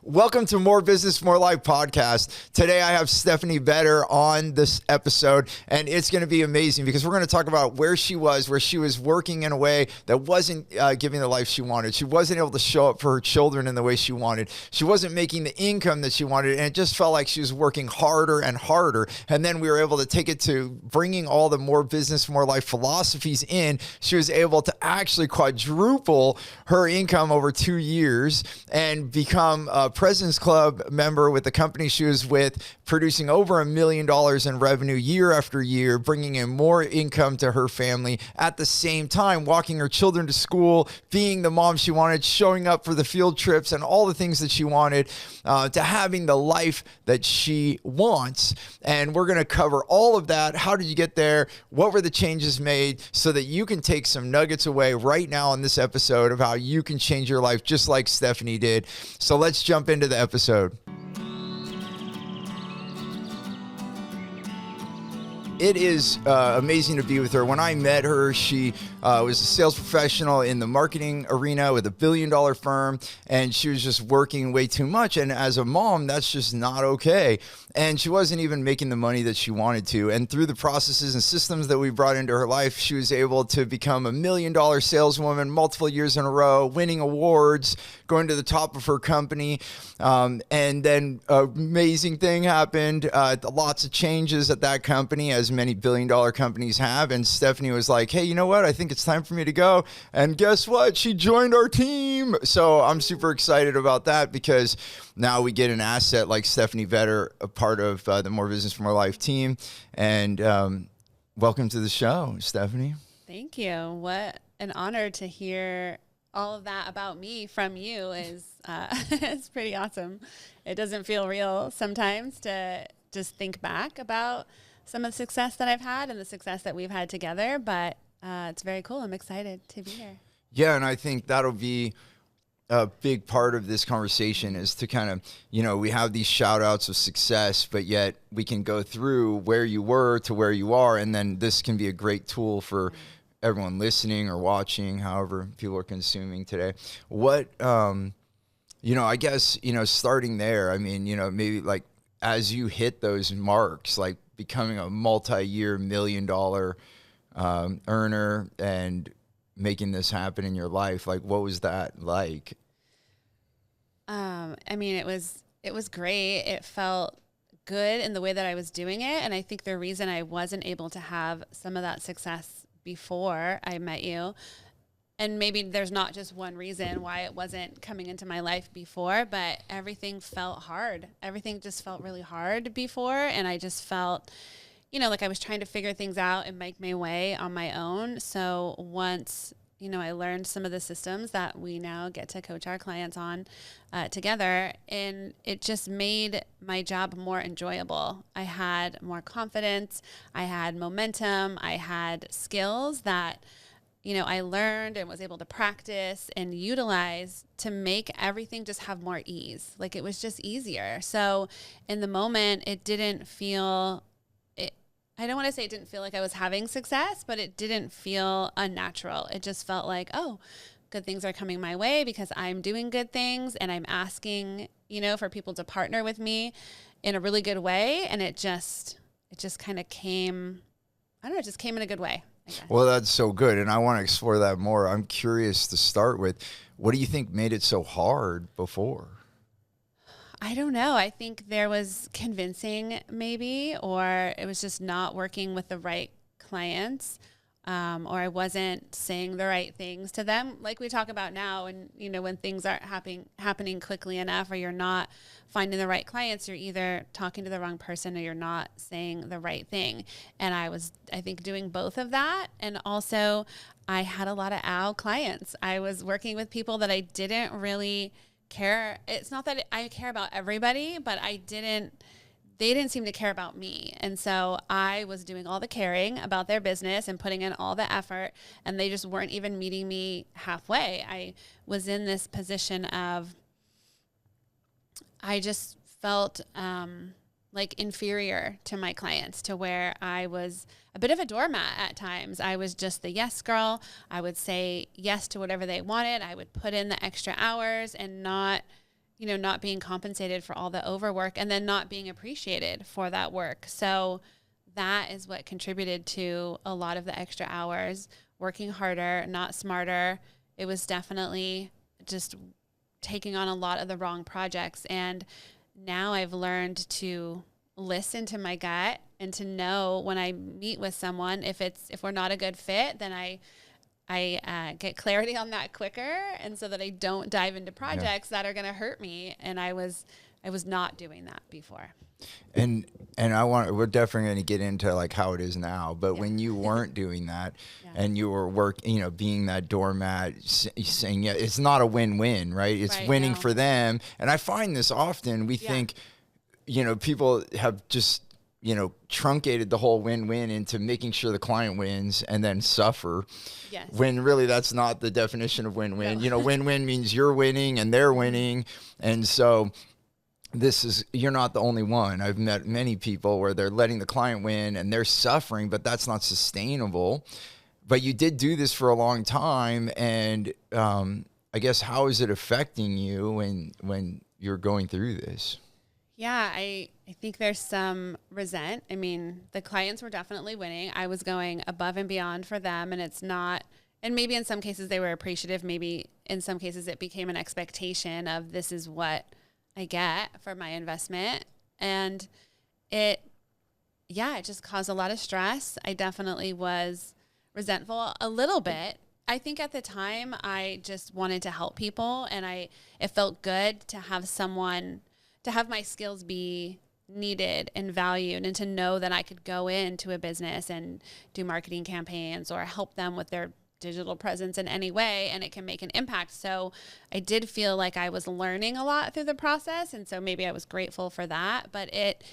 Welcome to More Business, More Life podcast. Today I have Stephanie Vedder on this episode, and it's going to be amazing because we're going to talk about where she was working in a way that wasn't giving the life she wanted. She wasn't able to show up for her children in the way she wanted. She wasn't making the income that she wanted, and it just felt like she was working harder and harder. And then we were able to take it to bringing all the More Business, More Life philosophies in. She was able to actually quadruple her income over 2 years and become a President's Club member with the company she was with, producing over $1 million in revenue year after year, bringing in more income to her family at the same time, walking her children to school, being the mom she wanted, showing up for the field trips and all the things that she wanted, to having the life that she wants. And we're going to cover all of that. How did you get there? What were the changes made so that you can take some nuggets away right now in this episode of how you can change your life just like Stephanie did. So let's jump into the episode. It is amazing to be with her. When I met her, she was a sales professional in the marketing arena with $1 billion firm, and she was just working way too much. And as a mom, that's just not okay. And she wasn't even making the money that she wanted to. And through the processes and systems that we brought into her life, she was able to become $1 million saleswoman multiple years in a row, winning awards, going to the top of her company. And then an amazing thing happened. Lots of changes at that company, as many billion-dollar companies have. And Stephanie was like, hey, you know what? I think it's time for me to go. And guess what? She joined our team. So I'm super excited about that because now we get an asset like Stephanie Vedder, a part of the More Business, More Life team. And welcome to the show, Stephanie. Thank you. What an honor to hear all of that about me from you. Is it's pretty awesome. It doesn't feel real sometimes to just think back about some of the success that I've had and the success that we've had together, but it's very cool. I'm excited to be here. Yeah, and I think that'll be a big part of this conversation is to kind of, we have these shout outs of success, but yet we can go through where you were to where you are. And then this can be a great tool for everyone listening or watching, however people are consuming today. What, I guess, starting there, I mean, maybe like as you hit those marks, like becoming a multi-year $1 million earner and making this happen in your life, like what was that like? I mean, it was great. It felt good in the way that I was doing it. And I think the reason I wasn't able to have some of that success before I met you, and maybe there's not just one reason why it wasn't coming into my life before, but everything felt hard. Everything just felt really hard before. And I just felt, like I was trying to figure things out and make my way on my own. So once, I learned some of the systems that we now get to coach our clients on together, and it just made my job more enjoyable. I had more confidence. I had momentum. I had skills that, I learned and was able to practice and utilize to make everything just have more ease. Like it was just easier. So in the moment, it didn't feel I don't want to say it didn't feel like I was having success, but it didn't feel unnatural. It just felt like, oh, good things are coming my way because I'm doing good things and I'm asking, for people to partner with me in a really good way. And it just kind of came, it just came in a good way, I guess. Well, that's so good. And I want to explore that more. I'm curious to start with, what do you think made it so hard before? I don't know. I think there was convincing maybe, or it was just not working with the right clients, or I wasn't saying the right things to them. Like we talk about now, and when things aren't happening quickly enough, or you're not finding the right clients, you're either talking to the wrong person or you're not saying the right thing. And I think, doing both of that. And also I had a lot of clients. I was working with people that I didn't really care. It's not that I care about everybody, but they didn't seem to care about me. And so I was doing all the caring about their business and putting in all the effort, and they just weren't even meeting me halfway. I was in this position of, I just felt like inferior to my clients, to where I was a bit of a doormat at times. I was just the yes girl. I would say yes to whatever they wanted. I would put in the extra hours and not not being compensated for all the overwork and then not being appreciated for that work. So that is what contributed to a lot of the extra hours, working harder, not smarter. It was definitely just taking on a lot of the wrong projects. And now I've learned to listen to my gut and to know when I meet with someone, if we're not a good fit, then I get clarity on that quicker, and so that I don't dive into projects that are going to hurt me. And I was not doing that before. And we're definitely going to get into like how it is now, but when you weren't doing that and you were being that doormat, saying, it's not a win-win, right? It's winning for them. And I find this often, we think, people have just, truncated the whole win-win into making sure the client wins and then suffer. Yes. When really that's not the definition of win-win. No. Win-win means you're winning and they're winning. And so you're not the only one. I've met many people where they're letting the client win and they're suffering, but that's not sustainable. But you did do this for a long time. And I guess, how is it affecting you when you're going through this? Yeah, I think there's some resent. I mean, the clients were definitely winning. I was going above and beyond for them, and it's not, and maybe in some cases they were appreciative. Maybe in some cases it became an expectation of, this is what I get for my investment. And it just caused a lot of stress. I definitely was resentful a little bit. I think at the time I just wanted to help people, and it felt good to have someone, to have my skills be needed and valued, and to know that I could go into a business and do marketing campaigns or help them with their digital presence in any way, and it can make an impact. So I did feel like I was learning a lot through the process, and so maybe I was grateful for that. But it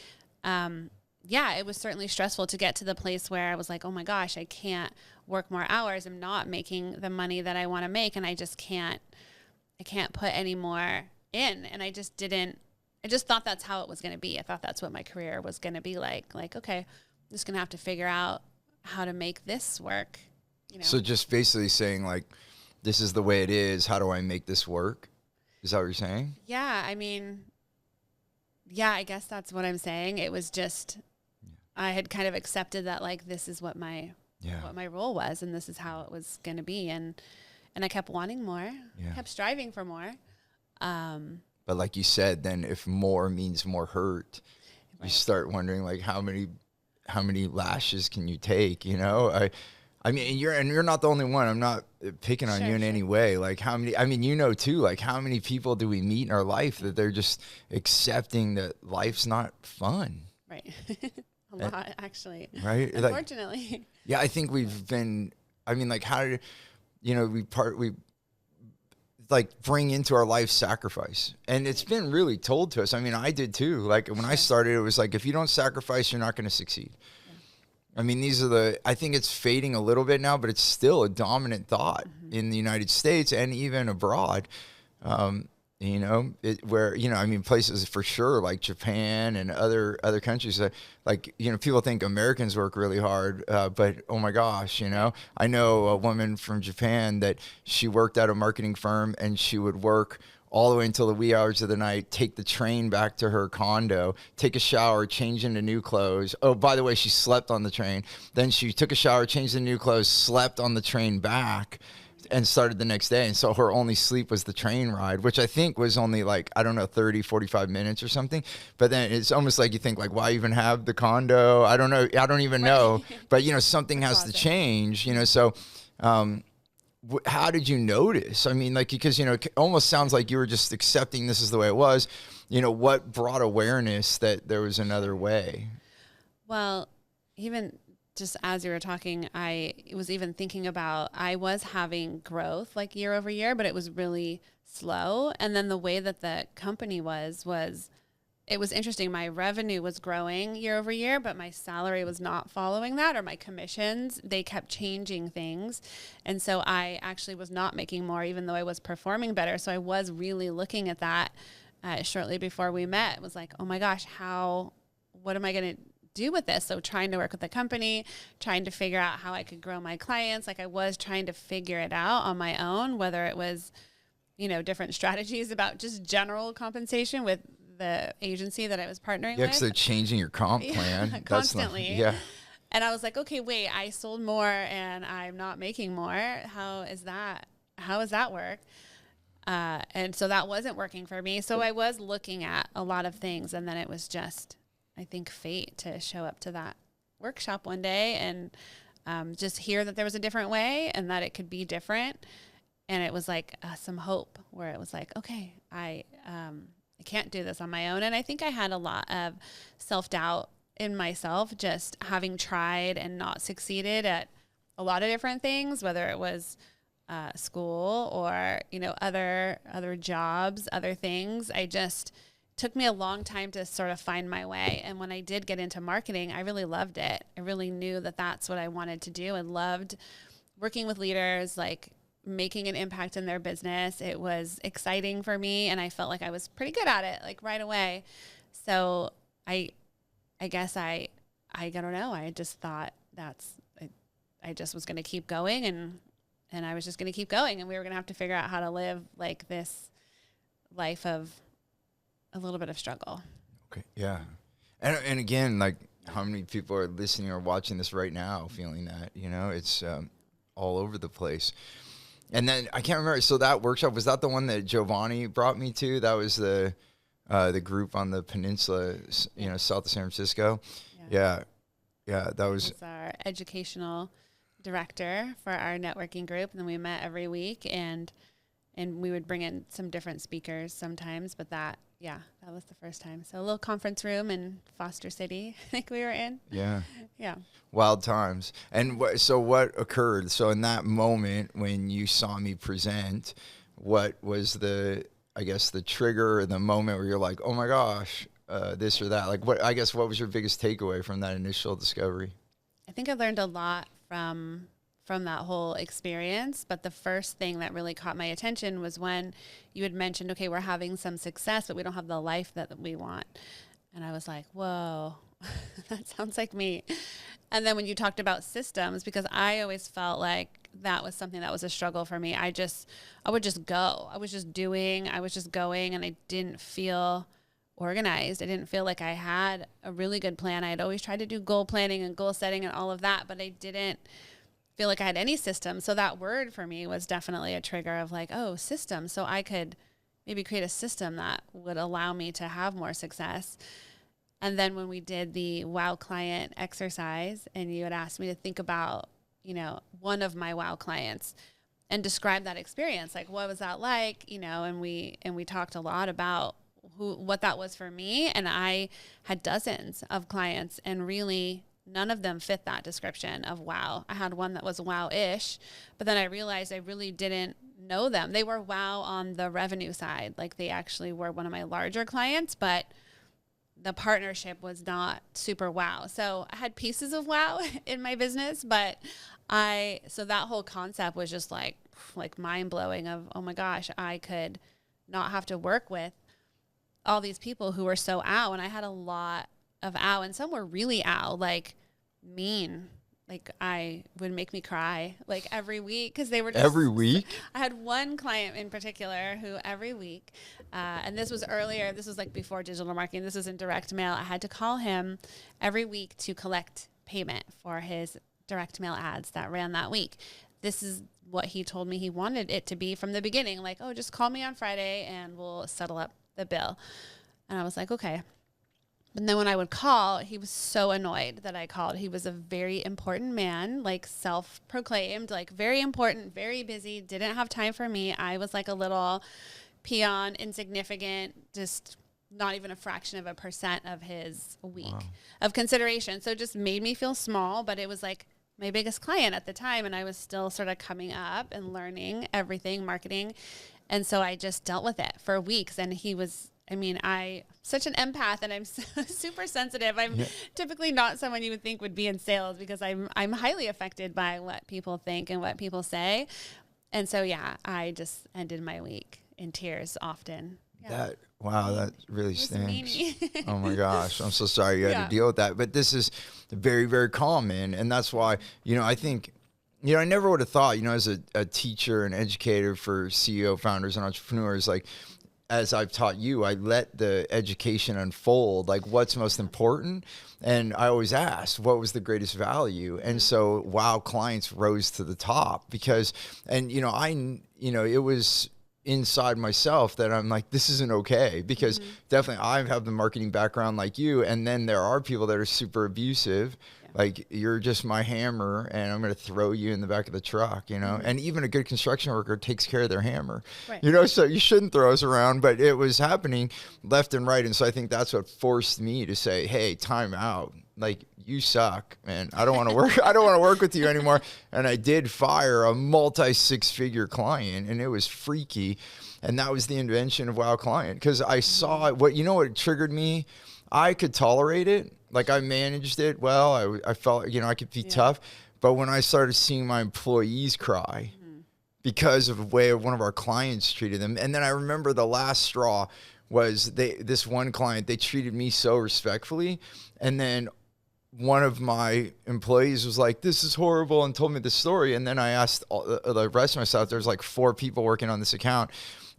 was certainly stressful to get to the place where I was like, oh my gosh, I can't work more hours. I'm not making the money that I want to make, and I can't put any more in. And I just thought that's how it was going to be. I thought that's what my career was going to be like. Like, okay, I'm just going to have to figure out how to make this work. So just basically saying, like, this is the way it is. How do I make this work? Is that what you're saying? Yeah. I mean, I guess that's what I'm saying. It was just, I had kind of accepted that, like, this is what my role was, and this is how it was going to be. And I kept wanting more, kept striving for more. But like you said, then if more means more hurt, you start wondering, like, how many lashes can you take? I mean, you're not the only one. I'm not picking on you in any way. Like, how many? I mean, too. Like, how many people do we meet in our life that they're just accepting that life's not fun? Right. A lot, actually. Right. Unfortunately. Like, I think we've been. I mean, like, how did we like bring into our life sacrifice, and it's been really told to us. I mean, I did too. Like, when I started, it was like, if you don't sacrifice, you're not going to succeed. I mean, I think it's fading a little bit now, but it's still a dominant thought in the United States and even abroad. Places for sure, like Japan and other countries, people think Americans work really hard, but oh my gosh, I know a woman from Japan that she worked at a marketing firm, and she would work all the way until the wee hours of the night, take the train back to her condo, take a shower, change into new clothes. Oh, by the way, she slept on the train. Then she took a shower, changed into new clothes, slept on the train back, and started the next day. And so her only sleep was the train ride, which I think was only 30, 45 minutes or something. But then it's almost like you think, like, why even have the condo? I don't know. I don't even know. But, something has to change, so... how did you notice? I mean, because, it almost sounds like you were just accepting this is the way it was. What brought awareness that there was another way? Well, even just as you were talking, I was even thinking about, I was having growth like year over year, but it was really slow. And then the way that the company was it was interesting. My revenue was growing year over year, but my salary was not following that, or my commissions. They kept changing things. And so I actually was not making more, even though I was performing better. So I was really looking at that shortly before we met. It was like, oh my gosh, what am I going to do with this? So trying to work with the company, trying to figure out how I could grow my clients. Like, I was trying to figure it out on my own, whether it was different strategies about just general compensation with the agency that I was partnering Yeah, with. because they're changing your comp plan. Constantly. Yeah. And I was like, okay, wait, I sold more and I'm not making more. How is that? How does that work? And so that wasn't working for me. So I was looking at a lot of things, and then it was just, I think, fate to show up to that workshop one day and just hear that there was a different way and that it could be different. And it was like some hope where it was like, okay, I can't do this on my own. And I think I had a lot of self-doubt in myself, just having tried and not succeeded at a lot of different things, whether it was school or, other jobs, other things. I just took me a long time to sort of find my way. And when I did get into marketing, I really loved it. I really knew that that's what I wanted to do and loved working with leaders, like making an impact in their business. It was exciting for me. And I felt like I was pretty good at it, like right away. So I guess I don't know. I just thought I just was going to keep going and I was just going to keep going, and we were going to have to figure out how to live like this life of a little bit of struggle. Okay. Yeah. And again, like how many people are listening or watching this right now feeling that, it's all over the place. And then I can't remember. So that workshop, was that the one that Giovanni brought me to? That was the group on the peninsula, south of San Francisco. Yeah. That was our educational director for our networking group. And then we met every week and we would bring in some different speakers sometimes, but that was the first time. So a little conference room in Foster City, I think we were in. Yeah. Yeah. Wild times. And so what occurred? So in that moment when you saw me present, what was the trigger or the moment where you're like, oh my gosh, this or that? Like what was your biggest takeaway from that initial discovery? I think I learned a lot from that whole experience. But the first thing that really caught my attention was when you had mentioned, okay, we're having some success, but we don't have the life that we want. And I was like, whoa, that sounds like me. And then when you talked about systems, because I always felt like that was something that was a struggle for me. I would just go. I was just doing, I was just going, and I didn't feel organized. I didn't feel like I had a really good plan. I had always tried to do goal planning and goal setting and all of that, but I didn't feel like I had any system. So that word for me was definitely a trigger of like, oh, system. So I could maybe create a system that would allow me to have more success. And then when we did the WOW client exercise and you had asked me to think about, one of my WOW clients and describe that experience, like what was that like, and we talked a lot about what that was for me. And I had dozens of clients and really none of them fit that description of WOW. I had one that was WOW-ish, but then I realized I really didn't know them. They were WOW on the revenue side. Like they actually were one of my larger clients, but the partnership was not super WOW. So I had pieces of WOW in my business, but so that whole concept was just like mind blowing of, oh my gosh, I could not have to work with all these people who were so ow. And I had a lot of ow, and some were really ow, like mean. Like I would make me cry like every week because they were just, every week. I had one client in particular who every week, and this was earlier. This was like before digital marketing. This was in direct mail. I had to call him every week to collect payment for his direct mail ads that ran that week. This is what he told me he wanted it to be from the beginning. Like, oh, just call me on Friday and we'll settle up the bill. And I was like, okay. And then when I would call, he was so annoyed that I called. He was a very important man, like self-proclaimed, like very important, very busy, didn't have time for me. I was like a little peon, insignificant, just not even a fraction of a percent of his week of consideration. So it just made me feel small, but it was like my biggest client at the time. And I was still sort of coming up and learning everything, marketing. And so I just dealt with it for weeks. And he was, I such an empath and I'm super sensitive. I'm typically not someone you would think would be in sales because I'm highly affected by what people think and what people say. And so, I just ended my week in tears often. Yeah. That really stinks. Oh my gosh. I'm so sorry you had to deal with that. But this is very, very common. And that's why, I think I never would have thought, as a teacher and educator for CEO founders and entrepreneurs, like, as I've taught you, I let the education unfold, like what's most important. And I always asked, what was the greatest value? And so, wow, clients rose to the top because, and, it was inside myself that I'm like, this isn't okay, because definitely I have the marketing background like you. And then there are people that are super abusive. Like, you're just my hammer and I'm going to throw you in the back of the truck, and even a good construction worker takes care of their hammer, so you shouldn't throw us around, but it was happening left and right. And so I think that's what forced me to say, hey, time out. Like, you suck, man. I don't want to work. I don't want to work with you anymore. And I did fire a multi-six-figure client, and it was freaky. And that was the invention of Wow Client, because I saw what triggered me. I could tolerate it. Like, I managed it well. I felt, I could be tough. But when I started seeing my employees cry because of the way one of our clients treated them, and then I remember the last straw was this one client, they treated me so respectfully. And then one of my employees was like, this is horrible, and told me the story. And then I asked the rest of my staff, there's like 4 people working on this account,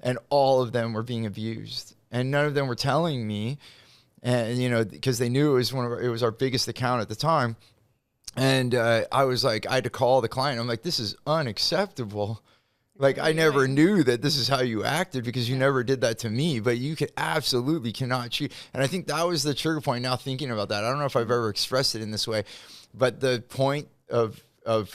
and all of them were being abused. And none of them were telling me. And, because they knew it was our biggest account at the time. And I was like, I had to call the client. I'm like, this is unacceptable. Like, I never knew that this is how you acted, because you never did that to me, but you absolutely cannot cheat. And I think that was the trigger point now, thinking about that. I don't know if I've ever expressed it in this way, but the point of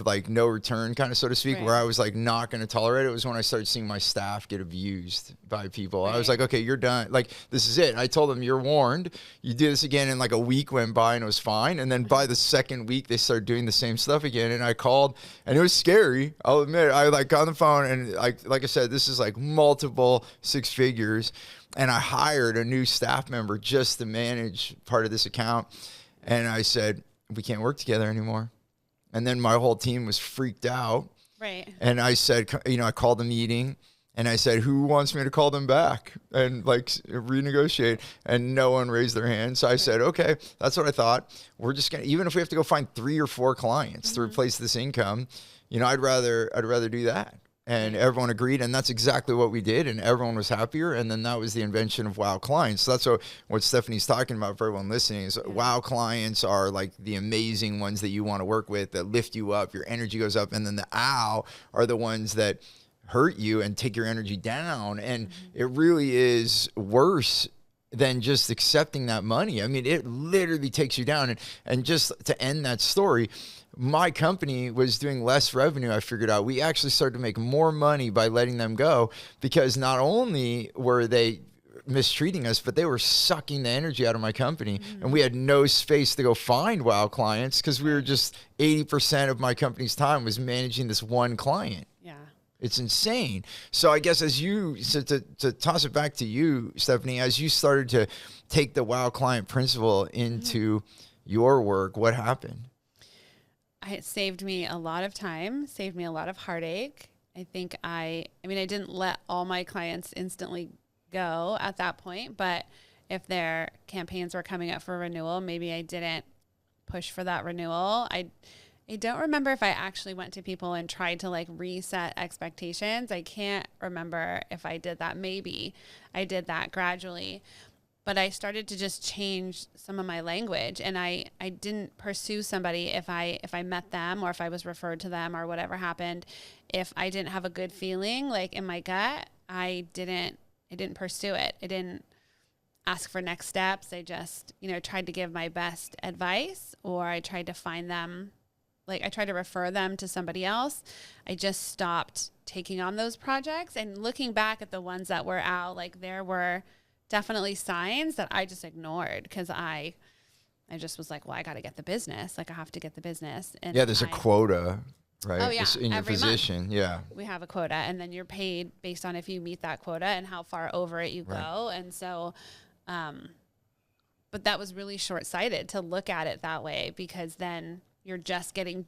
like no return, kind of, so to speak, where I was like not going to tolerate it, was when I started seeing my staff get abused by people. I was like, okay, you're done. Like, this is it. I told them, you're warned. You do this again. And like a week went by and it was fine. And then by the second week, they started doing the same stuff again. And I called, and it was scary. I'll admit, I like got on the phone, and like I said, this is like multiple 6 figures. And I hired a new staff member just to manage part of this account. And I said, we can't work together anymore. And then my whole team was freaked out. Right. And I said, I called a meeting, and I said, who wants me to call them back and like renegotiate? And no one raised their hand. So I said, okay, that's what I thought. We're just going to, even if we have to go find 3 or 4 clients to replace this income, I'd rather do that. And everyone agreed, and that's exactly what we did, and everyone was happier. And then that was the invention of Wow Clients. So that's what Stephanie's talking about for everyone listening is Wow Clients are like the amazing ones that you want to work with, that lift you up, your energy goes up. And then the ow are the ones that hurt you and take your energy down. And it really is worse than just accepting that money. I mean, it literally takes you down. And just to end that story, my company was doing less revenue. I figured out we actually started to make more money by letting them go, because not only were they mistreating us, but they were sucking the energy out of my company. And we had no space to go find Wow Clients, because we were just 80% of my company's time was managing this one client. Yeah. It's insane. So I guess to toss it back to you, Stephanie, as you started to take the Wow Client principle into your work, what happened? It saved me a lot of time, saved me a lot of heartache. I think I didn't let all my clients instantly go at that point, but if their campaigns were coming up for renewal, maybe I didn't push for that renewal. I don't remember if I actually went to people and tried to like reset expectations. I can't remember if I did that. Maybe I did that gradually. But I started to just change some of my language, and I didn't pursue somebody if I met them, or if I was referred to them, or whatever happened. If I didn't have a good feeling like in my gut, I didn't pursue it. I didn't ask for next steps. I just, tried to give my best advice, or I tried to find them, like I tried to refer them to somebody else. I just stopped taking on those projects. And looking back at the ones that were out, like there were definitely signs that I just ignored, because I just was like, well, I got to get the business. Like, I have to get the business. And there's a quota, right? Oh, yeah. It's in your position. Month, yeah. We have a quota, and then you're paid based on if you meet that quota and how far over it you go. And so, but that was really short-sighted to look at it that way, because then you're just hitting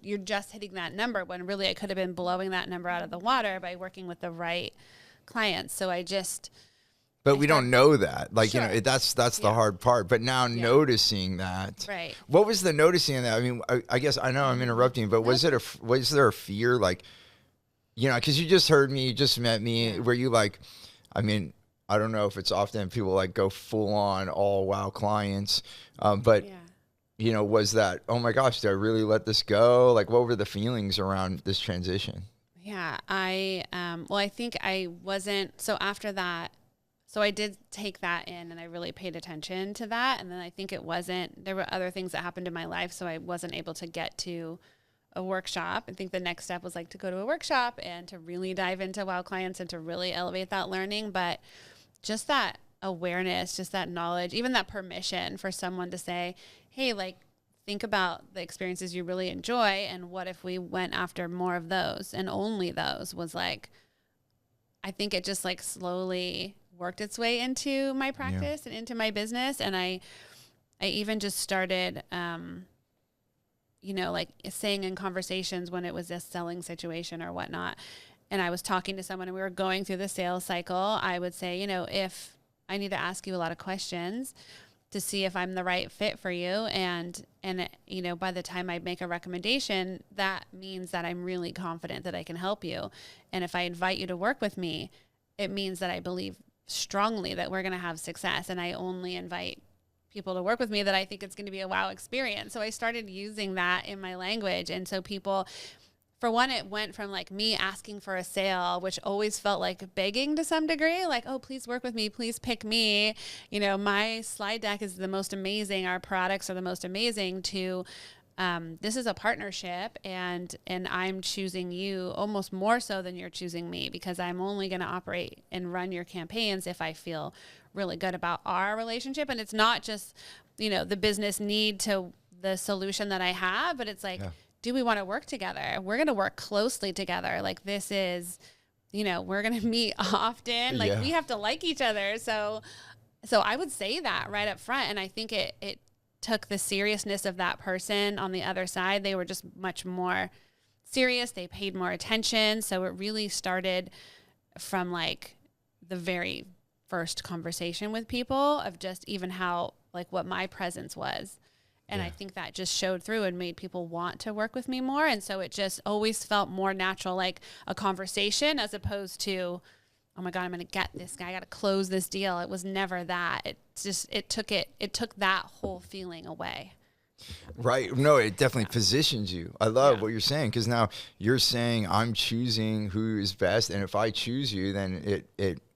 that number, when really I could have been blowing that number out of the water by working with the right clients. So I just But we don't know that. Like, Sure. that's the hard part. But now noticing that. Right. What was the noticing of that? I mean, I guess I know I'm interrupting, but was there a fear, like, because you just heard me, you just met me, where you like, I mean, I don't know if it's often people like go full on all wow clients, but was that, oh my gosh, did I really let this go? Like, what were the feelings around this transition? Yeah, I think I wasn't, so after that, so I did take that in and I really paid attention to that. And then I think there were other things that happened in my life. So I wasn't able to get to a workshop. I think the next step was like to go to a workshop and to really dive into wow clients and to really elevate that learning. But just that awareness, just that knowledge, even that permission for someone to say, hey, like, think about the experiences you really enjoy. And what if we went after more of those and only those, was like, I think it just like slowly worked its way into my practice and into my business. And I even just started, like saying in conversations when it was a selling situation or whatnot, and I was talking to someone and we were going through the sales cycle, I would say, if I need to ask you a lot of questions to see if I'm the right fit for you. And by the time I make a recommendation, that means that I'm really confident that I can help you. And if I invite you to work with me, it means that I believe strongly that we're going to have success. And I only invite people to work with me that I think it's going to be a wow experience. So I started using that in my language. And so people, for one, it went from like me asking for a sale, which always felt like begging to some degree, like, oh, please work with me, please pick me. My slide deck is the most amazing. Our products are the most amazing, to this is a partnership, and I'm choosing you almost more so than you're choosing me, because I'm only going to operate and run your campaigns if I feel really good about our relationship. And it's not just, the business need to the solution that I have, but it's like, do we want to work together? We're going to work closely together. Like, this is, we're going to meet often. Like, we have to like each other. So I would say that right up front. And I think it took the seriousness of that person on the other side. They were just much more serious. They paid more attention. So it really started from like the very first conversation with people, of just even how, like, what my presence was. And I think that just showed through and made people want to work with me more. And so it just always felt more natural, like a conversation, as opposed to, oh my God, I'm going to get this guy, I got to close this deal. It was never that. It took that whole feeling away. Right. No, it definitely positions you. I love what you're saying, because now you're saying I'm choosing who is best. And if I choose you, then it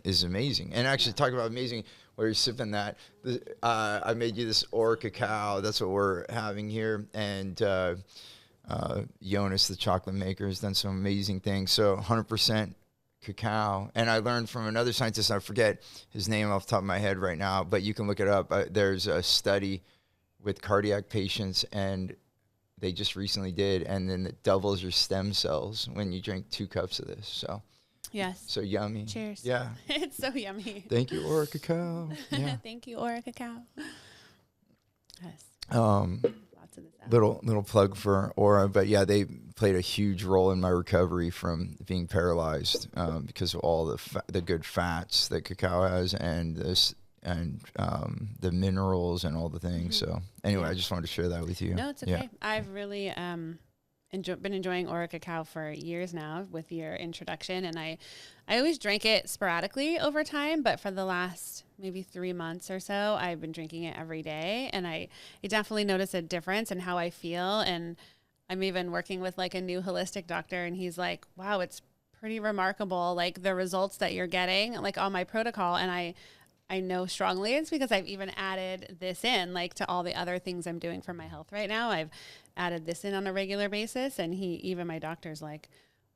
is amazing. And actually talk about amazing, where you're sipping that. I made you this Aura cacao. That's what we're having here. And Jonas, the chocolate maker, has done some amazing things. So 100% cacao. And I learned from another scientist, I forget his name off the top of my head right now, but you can look it up. There's a study with cardiac patients, and they just recently did, and then it doubles your stem cells when you drink 2 cups of this. So yes. So yummy. Cheers. Yeah. It's so yummy. Thank you, Aura Cacao. Yeah. Thank you, Aura Cacao. Yes. Lots of this out. Little plug for Aura, but yeah, they played a huge role in my recovery from being paralyzed, because of all the good fats that cacao has, and the minerals and all the things. So anyway, I just wanted to share that with you. No, it's okay. Yeah. I've really been enjoying Aura Cacao for years now with your introduction, and I always drank it sporadically over time, but for the last maybe 3 months or so, I've been drinking it every day, and I definitely notice a difference in how I feel. And I'm even working with like a new holistic doctor, and he's like, wow, it's pretty remarkable, like the results that you're getting, like on my protocol. And I know strongly it's because I've even added this in, like, to all the other things I'm doing for my health right now. I've added this in on a regular basis. And even my doctor's like,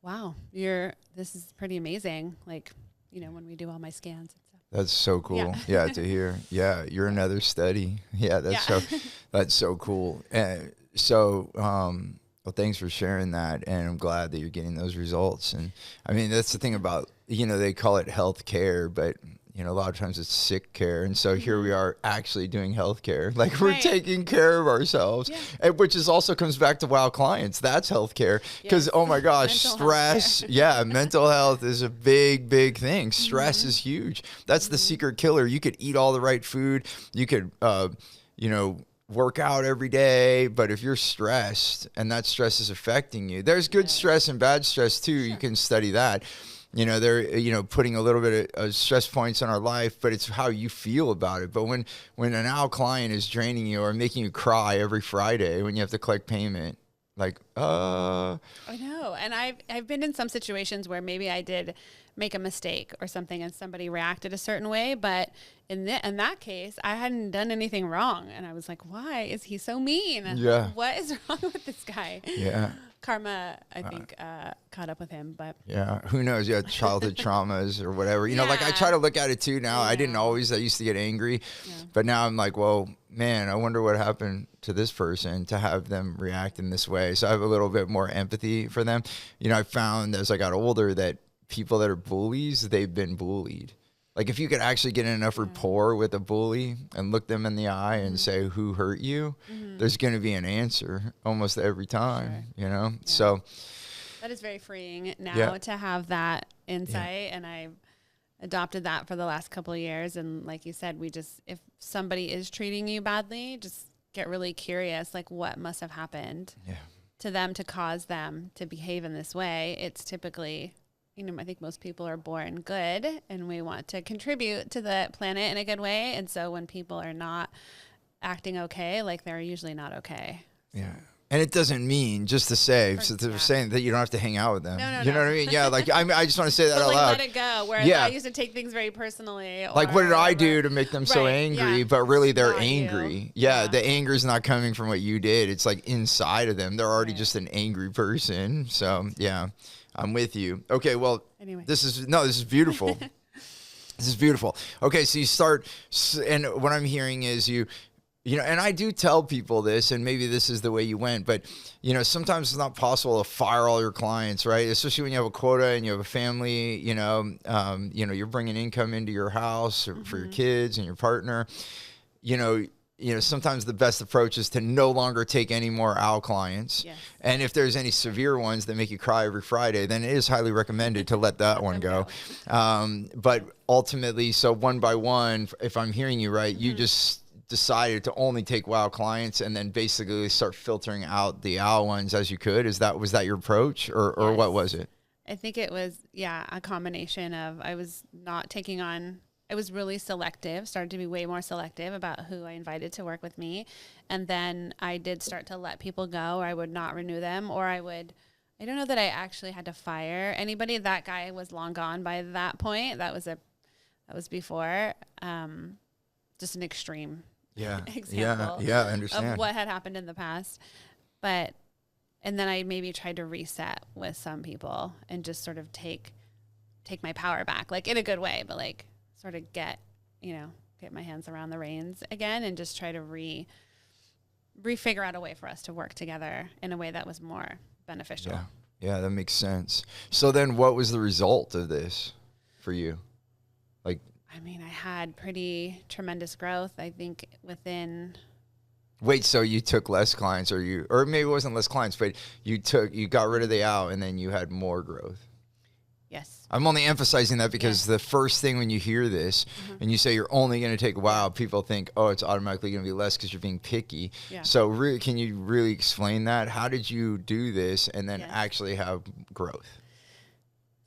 wow, this is pretty amazing. Like, when we do all my scans and stuff. That's so cool. Yeah, to hear. Yeah, you're another study. Yeah, that's so cool. And so, well, thanks for sharing that. And I'm glad that you're getting those results. And I mean, that's the thing about, they call it health care, but you know, a lot of times it's sick care. And so here we are actually doing healthcare. Like we're taking care of ourselves, and which is also comes back to wow clients. That's healthcare. Because, oh my gosh, stress. Mental health is a big, big thing. Stress is huge. That's the secret killer. You could eat all the right food. You could, you know, work out every day, but if you're stressed and that stress is affecting you, there's good stress and bad stress too. You can study that. You know, they're, you know, putting a little bit of stress points in our life, but it's how you feel about it. But when an owl client is draining you or making you cry every Friday when you have to collect payment, like, I know. And I've been in some situations where maybe I did make a mistake or something and somebody reacted a certain way, but in that case, I hadn't done anything wrong. And I was like, why is he so mean? Yeah. What is wrong with this guy? Yeah. Karma, I think, caught up with him, but who knows? Yeah, childhood traumas or whatever. You know, like I try to look at it too now. I didn't always. I used to get angry, but now I'm like, well, man, I wonder what happened to this person to have them react in this way. So I have a little bit more empathy for them. You know, I found as I got older that people that are bullies, they've been bullied. Like if you could actually get enough rapport with a bully and look them in the eye and say, who hurt you? There's going to be an answer almost every time, you know? Yeah. So that is very freeing now to have that insight. And I've adopted that for the last couple of years. And like you said, if somebody is treating you badly, just get really curious, like what must have happened to them to cause them to behave in this way. It's typically, you know, I think most people are born good and we want to contribute to the planet in a good way. And so when people are not acting okay, like they're usually not okay. So. Yeah. And it doesn't mean, just to say, so they're saying that you don't have to hang out with them. No, you know what I mean? Yeah, like I just want to say that out loud. Let it go. Whereas I used to take things very personally. Like, what did I do to make them so angry? Yeah. But really, they're angry. Yeah, the anger is not coming from what you did. It's like inside of them. They're already just an angry person. So, yeah, I'm with you. Okay, well, anyway. This is beautiful. This is beautiful. Okay, so you start, and what I'm hearing is you know, and I do tell people this, and maybe this is the way you went, but, you know, sometimes it's not possible to fire all your clients, right? Especially when you have a quota and you have a family, you know, you're bringing income into your house or for your kids and your partner. You know, sometimes the best approach is to no longer take any more owl clients. Yes. And if there's any severe ones that make you cry every Friday, then it is highly recommended to let that one go. But ultimately, so one by one, if I'm hearing you right, you just decided to only take WOW clients and then basically start filtering out the owl ones as you could. Was that your approach or yes. What was it? I think it was, a combination of, I was really selective, started to be way more selective about who I invited to work with me. And then I did start to let people go, or I would not renew them, or I don't know that I actually had to fire anybody. That guy was long gone by that point. That was before, just an extreme example I understand. of what had happened in the past. And then I maybe tried to reset with some people and just sort of take my power back, like in a good way, but like sort of get my hands around the reins again and just try to refigure out a way for us to work together in a way that was more beneficial. Yeah, that makes sense. So then what was the result of this for you? Like, I mean, I had pretty tremendous growth, I think, within... Wait, so you took less clients or maybe it wasn't less clients, but you got rid of the owl and then you had more growth. Yes. I'm only emphasizing that because the first thing when you hear this and you say you're only going to take WOW, people think, oh, it's automatically going to be less because you're being picky. Yeah. So can you really explain that? How did you do this and then actually have growth?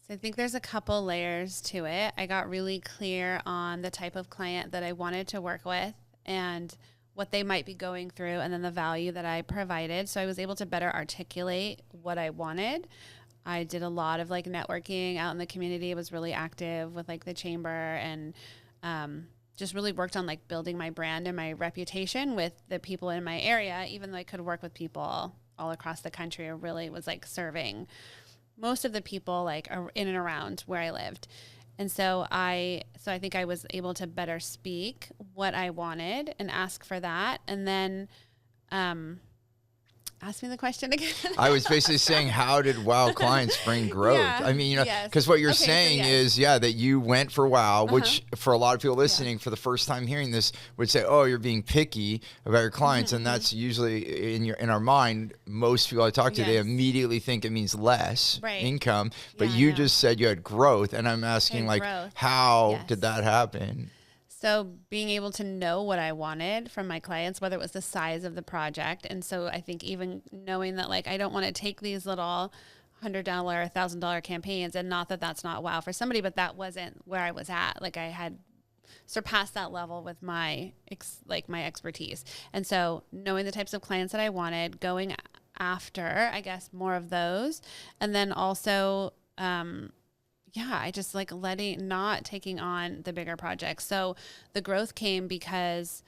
So I think there's a couple layers to it. I got really clear on the type of client that I wanted to work with and what they might be going through and then the value that I provided. So I was able to better articulate what I wanted. I did a lot of like networking out in the community. I was really active with like the chamber and just really worked on like building my brand and my reputation with the people in my area, even though I could work with people all across the country. I really was like serving most of the people like in and around where I lived. And so I think I was able to better speak what I wanted and ask for that. And then Ask me the question again. I was basically saying, how did WOW clients bring growth? Yeah, I mean, yes. because what you're Okay, so saying yes. is, that you went for WOW, which for a lot of people listening for the first time hearing this would say, oh, you're being picky about your clients. And that's usually in our mind, most people I talk to, they immediately think it means less income. But you just said you had growth. And I'm asking, like, how did that happen? So being able to know what I wanted from my clients, whether it was the size of the project. And so I think even knowing that, like, I don't want to take these little $100, $1,000 campaigns, and not that that's not WOW for somebody, but that wasn't where I was at. Like, I had surpassed that level with my expertise. And so knowing the types of clients that I wanted, going after, I guess, more of those. And then also, I just like not taking on the bigger projects. So the growth came because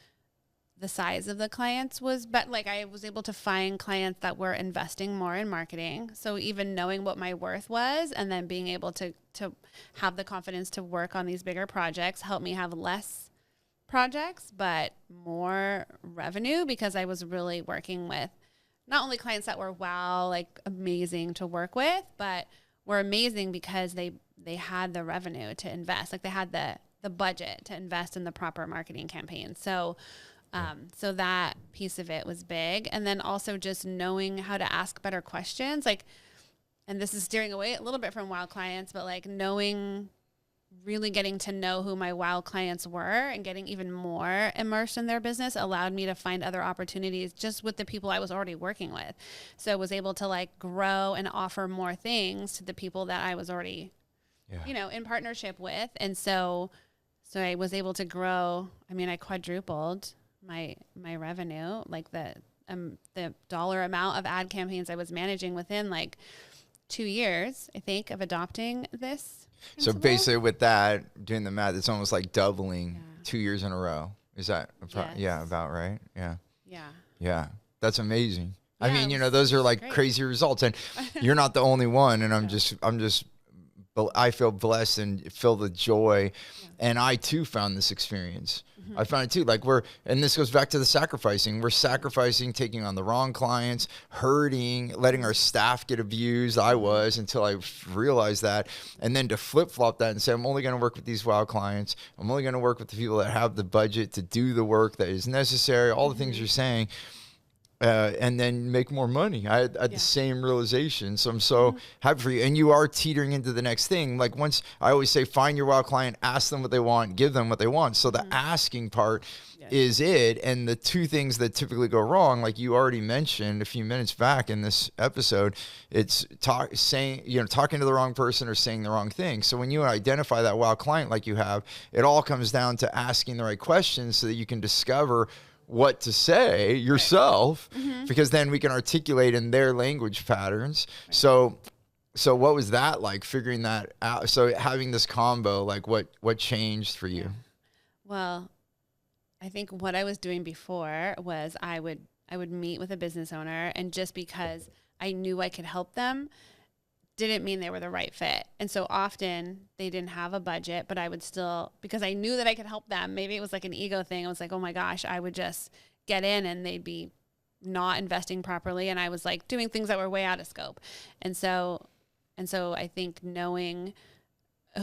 the size of the clients was, but like I was able to find clients that were investing more in marketing. So even knowing what my worth was, and then being able to have the confidence to work on these bigger projects helped me have less projects, but more revenue, because I was really working with not only clients that were like amazing to work with, but were amazing because they had the revenue to invest. Like they had the budget to invest in the proper marketing campaign. So so that piece of it was big. And then also just knowing how to ask better questions. Like, and this is steering away a little bit from WOW clients, but like really getting to know who my WOW clients were and getting even more immersed in their business allowed me to find other opportunities just with the people I was already working with. So I was able to like grow and offer more things to the people that I was already, in partnership with. And so I was able to grow. I mean, I quadrupled my revenue, like the dollar amount of ad campaigns I was managing within like 2 years, I think, of adopting this principle. So basically with that, doing the math, it's almost like doubling 2 years in a row. Is that about right? Yeah. That's amazing. I mean, those are like crazy results, and you're not the only one. And I feel blessed and feel the joy. And I too found this experience. I found it too. Like and this goes back to the sacrificing. We're sacrificing, taking on the wrong clients, hurting, letting our staff get abused. I was, until I realized that. And then to flip flop that and say, I'm only going to work with these WOW clients. I'm only going to work with the people that have the budget to do the work that is necessary. All the things you're saying. And then make more money. I had the same realization. So I'm so happy for you. And you are teetering into the next thing. Like once I always say, find your WOW client, ask them what they want, give them what they want. So the asking part is it. And the two things that typically go wrong, like you already mentioned a few minutes back in this episode, it's talking to the wrong person or saying the wrong thing. So when you identify that WOW client like you have, it all comes down to asking the right questions so that you can discover what to say yourself, because then we can articulate in their language patterns. So what was that like, figuring that out? So having this combo, like what changed for you? Well, I think what I was doing before was I would meet with a business owner, and just because I knew I could help them didn't mean they were the right fit. And so often they didn't have a budget, but I would still, because I knew that I could help them. Maybe it was like an ego thing. I was like, oh my gosh, I would just get in and they'd be not investing properly. And I was like doing things that were way out of scope. And so I think knowing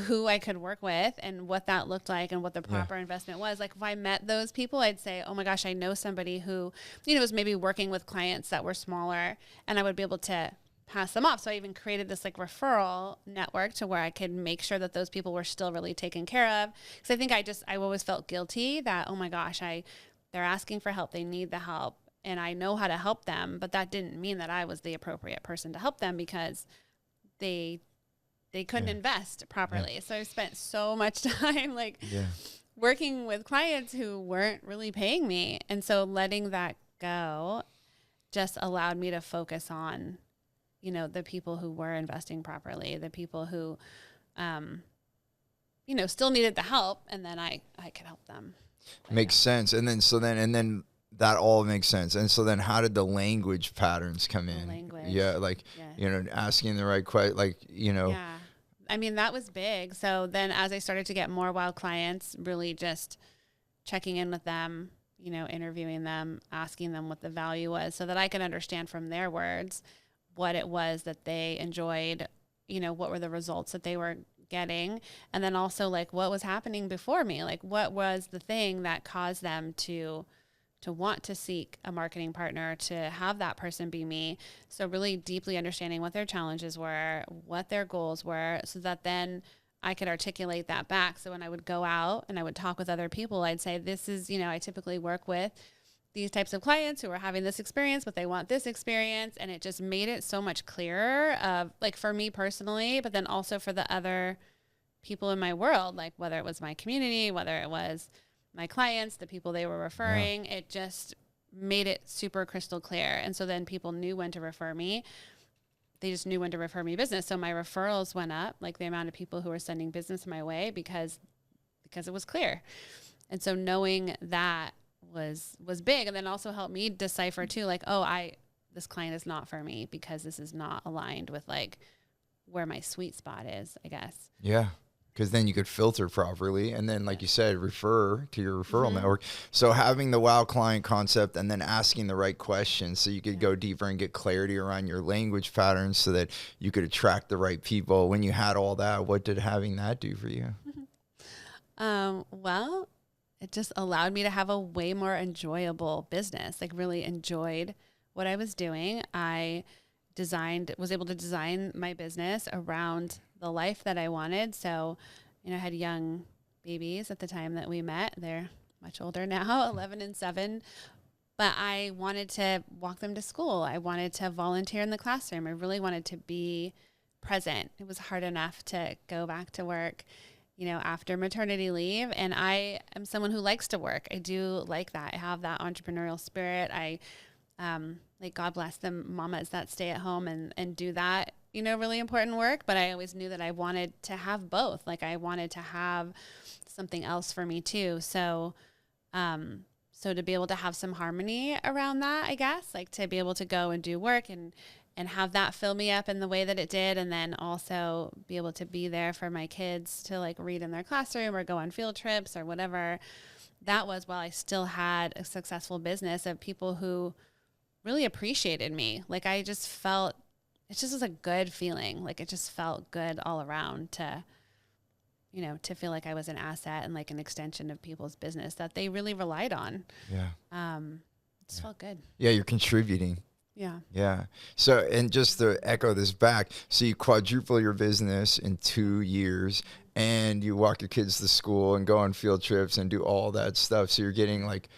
who I could work with and what that looked like and what the proper investment was. Like if I met those people, I'd say, oh my gosh, I know somebody who, was maybe working with clients that were smaller, and I would be able to pass them off. So I even created this like referral network to where I could make sure that those people were still really taken care of. Because I think I always felt guilty that, oh my gosh, they're asking for help. They need the help and I know how to help them. But that didn't mean that I was the appropriate person to help them, because they couldn't invest properly. So I spent so much time working with clients who weren't really paying me. And so letting that go just allowed me to focus on the people who were investing properly, the people who, still needed the help, and then I could help them. Makes sense. And then that all makes sense. And so then how did the language patterns come in? Asking the right question, Yeah. I mean, that was big. So then as I started to get more WOW clients, really just checking in with them interviewing them, asking them what the value was so that I could understand from their words what it was that they enjoyed, what were the results that they were getting. And then also like what was happening before me, like what was the thing that caused them to want to seek a marketing partner, to have that person be me. So really deeply understanding what their challenges were, what their goals were, so that then I could articulate that back. So when I would go out and I would talk with other people, I'd say, this is, I typically work with these types of clients who are having this experience, but they want this experience. And it just made it so much clearer of like for me personally, but then also for the other people in my world, like whether it was my community, whether it was my clients, the people they were referring, it just made it super crystal clear. And so then people knew when to refer me. They just knew when to refer me business. So my referrals went up, like the amount of people who were sending business my way because it was clear. And so knowing that was big. And then also helped me decipher too, like, this client is not for me because this is not aligned with like where my sweet spot is, I guess. Yeah. Because then you could filter properly. And then, like you said, refer to your referral network. So having the wow client concept and then asking the right questions so you could go deeper and get clarity around your language patterns so that you could attract the right people. When you had all that, what did having that do for you? Well, it just allowed me to have a way more enjoyable business, like really enjoyed what I was doing. I was able to design my business around the life that I wanted. So, I had young babies at the time that we met. They're much older now, 11 and 7. But I wanted to walk them to school. I wanted to volunteer in the classroom. I really wanted to be present. It was hard enough to go back to work, after maternity leave. And I am someone who likes to work. I do like that. I have that entrepreneurial spirit. Like God bless them mamas that stay at home and do that, really important work. But I always knew that I wanted to have both. Like I wanted to have something else for me too. So to be able to have some harmony around that, I guess, like to be able to go and do work and have that fill me up in the way that it did. And then also be able to be there for my kids to like read in their classroom or go on field trips or whatever. That was while I still had a successful business of people who really appreciated me. Like I just felt, it just was a good feeling. Like it just felt good all around to feel like I was an asset and like an extension of people's business that they really relied on. Yeah. It just felt good. Yeah. You're contributing. Yeah. Yeah. So, and just to echo this back, so you quadruple your business in 2 years and you walk your kids to school and go on field trips and do all that stuff. So you're getting like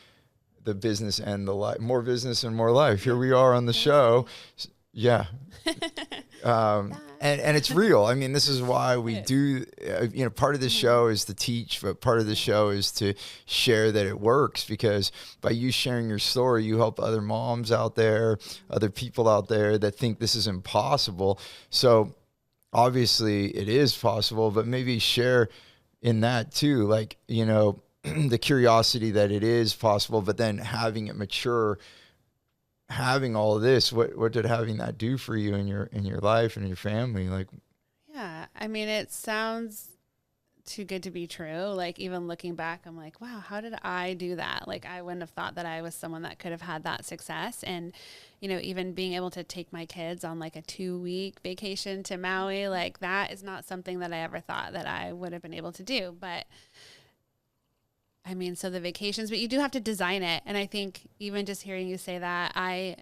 the business and the life, more business and more life. Here we are on the show. Yeah. And it's real. I mean, this is why we do, part of the show is to teach, but part of the show is to share that it works, because by you sharing your story, you help other moms out there, other people out there that think this is impossible. So obviously it is possible, but maybe share in that too. Like, the curiosity that it is possible, but then having it mature, having all of this, what did having that do for you in your life and your family? Like, yeah, I mean, it sounds too good to be true. Like even looking back, I'm like, wow, how did I do that? Like I wouldn't have thought that I was someone that could have had that success. And, even being able to take my kids on like a 2-week vacation to Maui, like that is not something that I ever thought that I would have been able to do. But I mean, so the vacations, but you do have to design it. And I think even just hearing you say that, I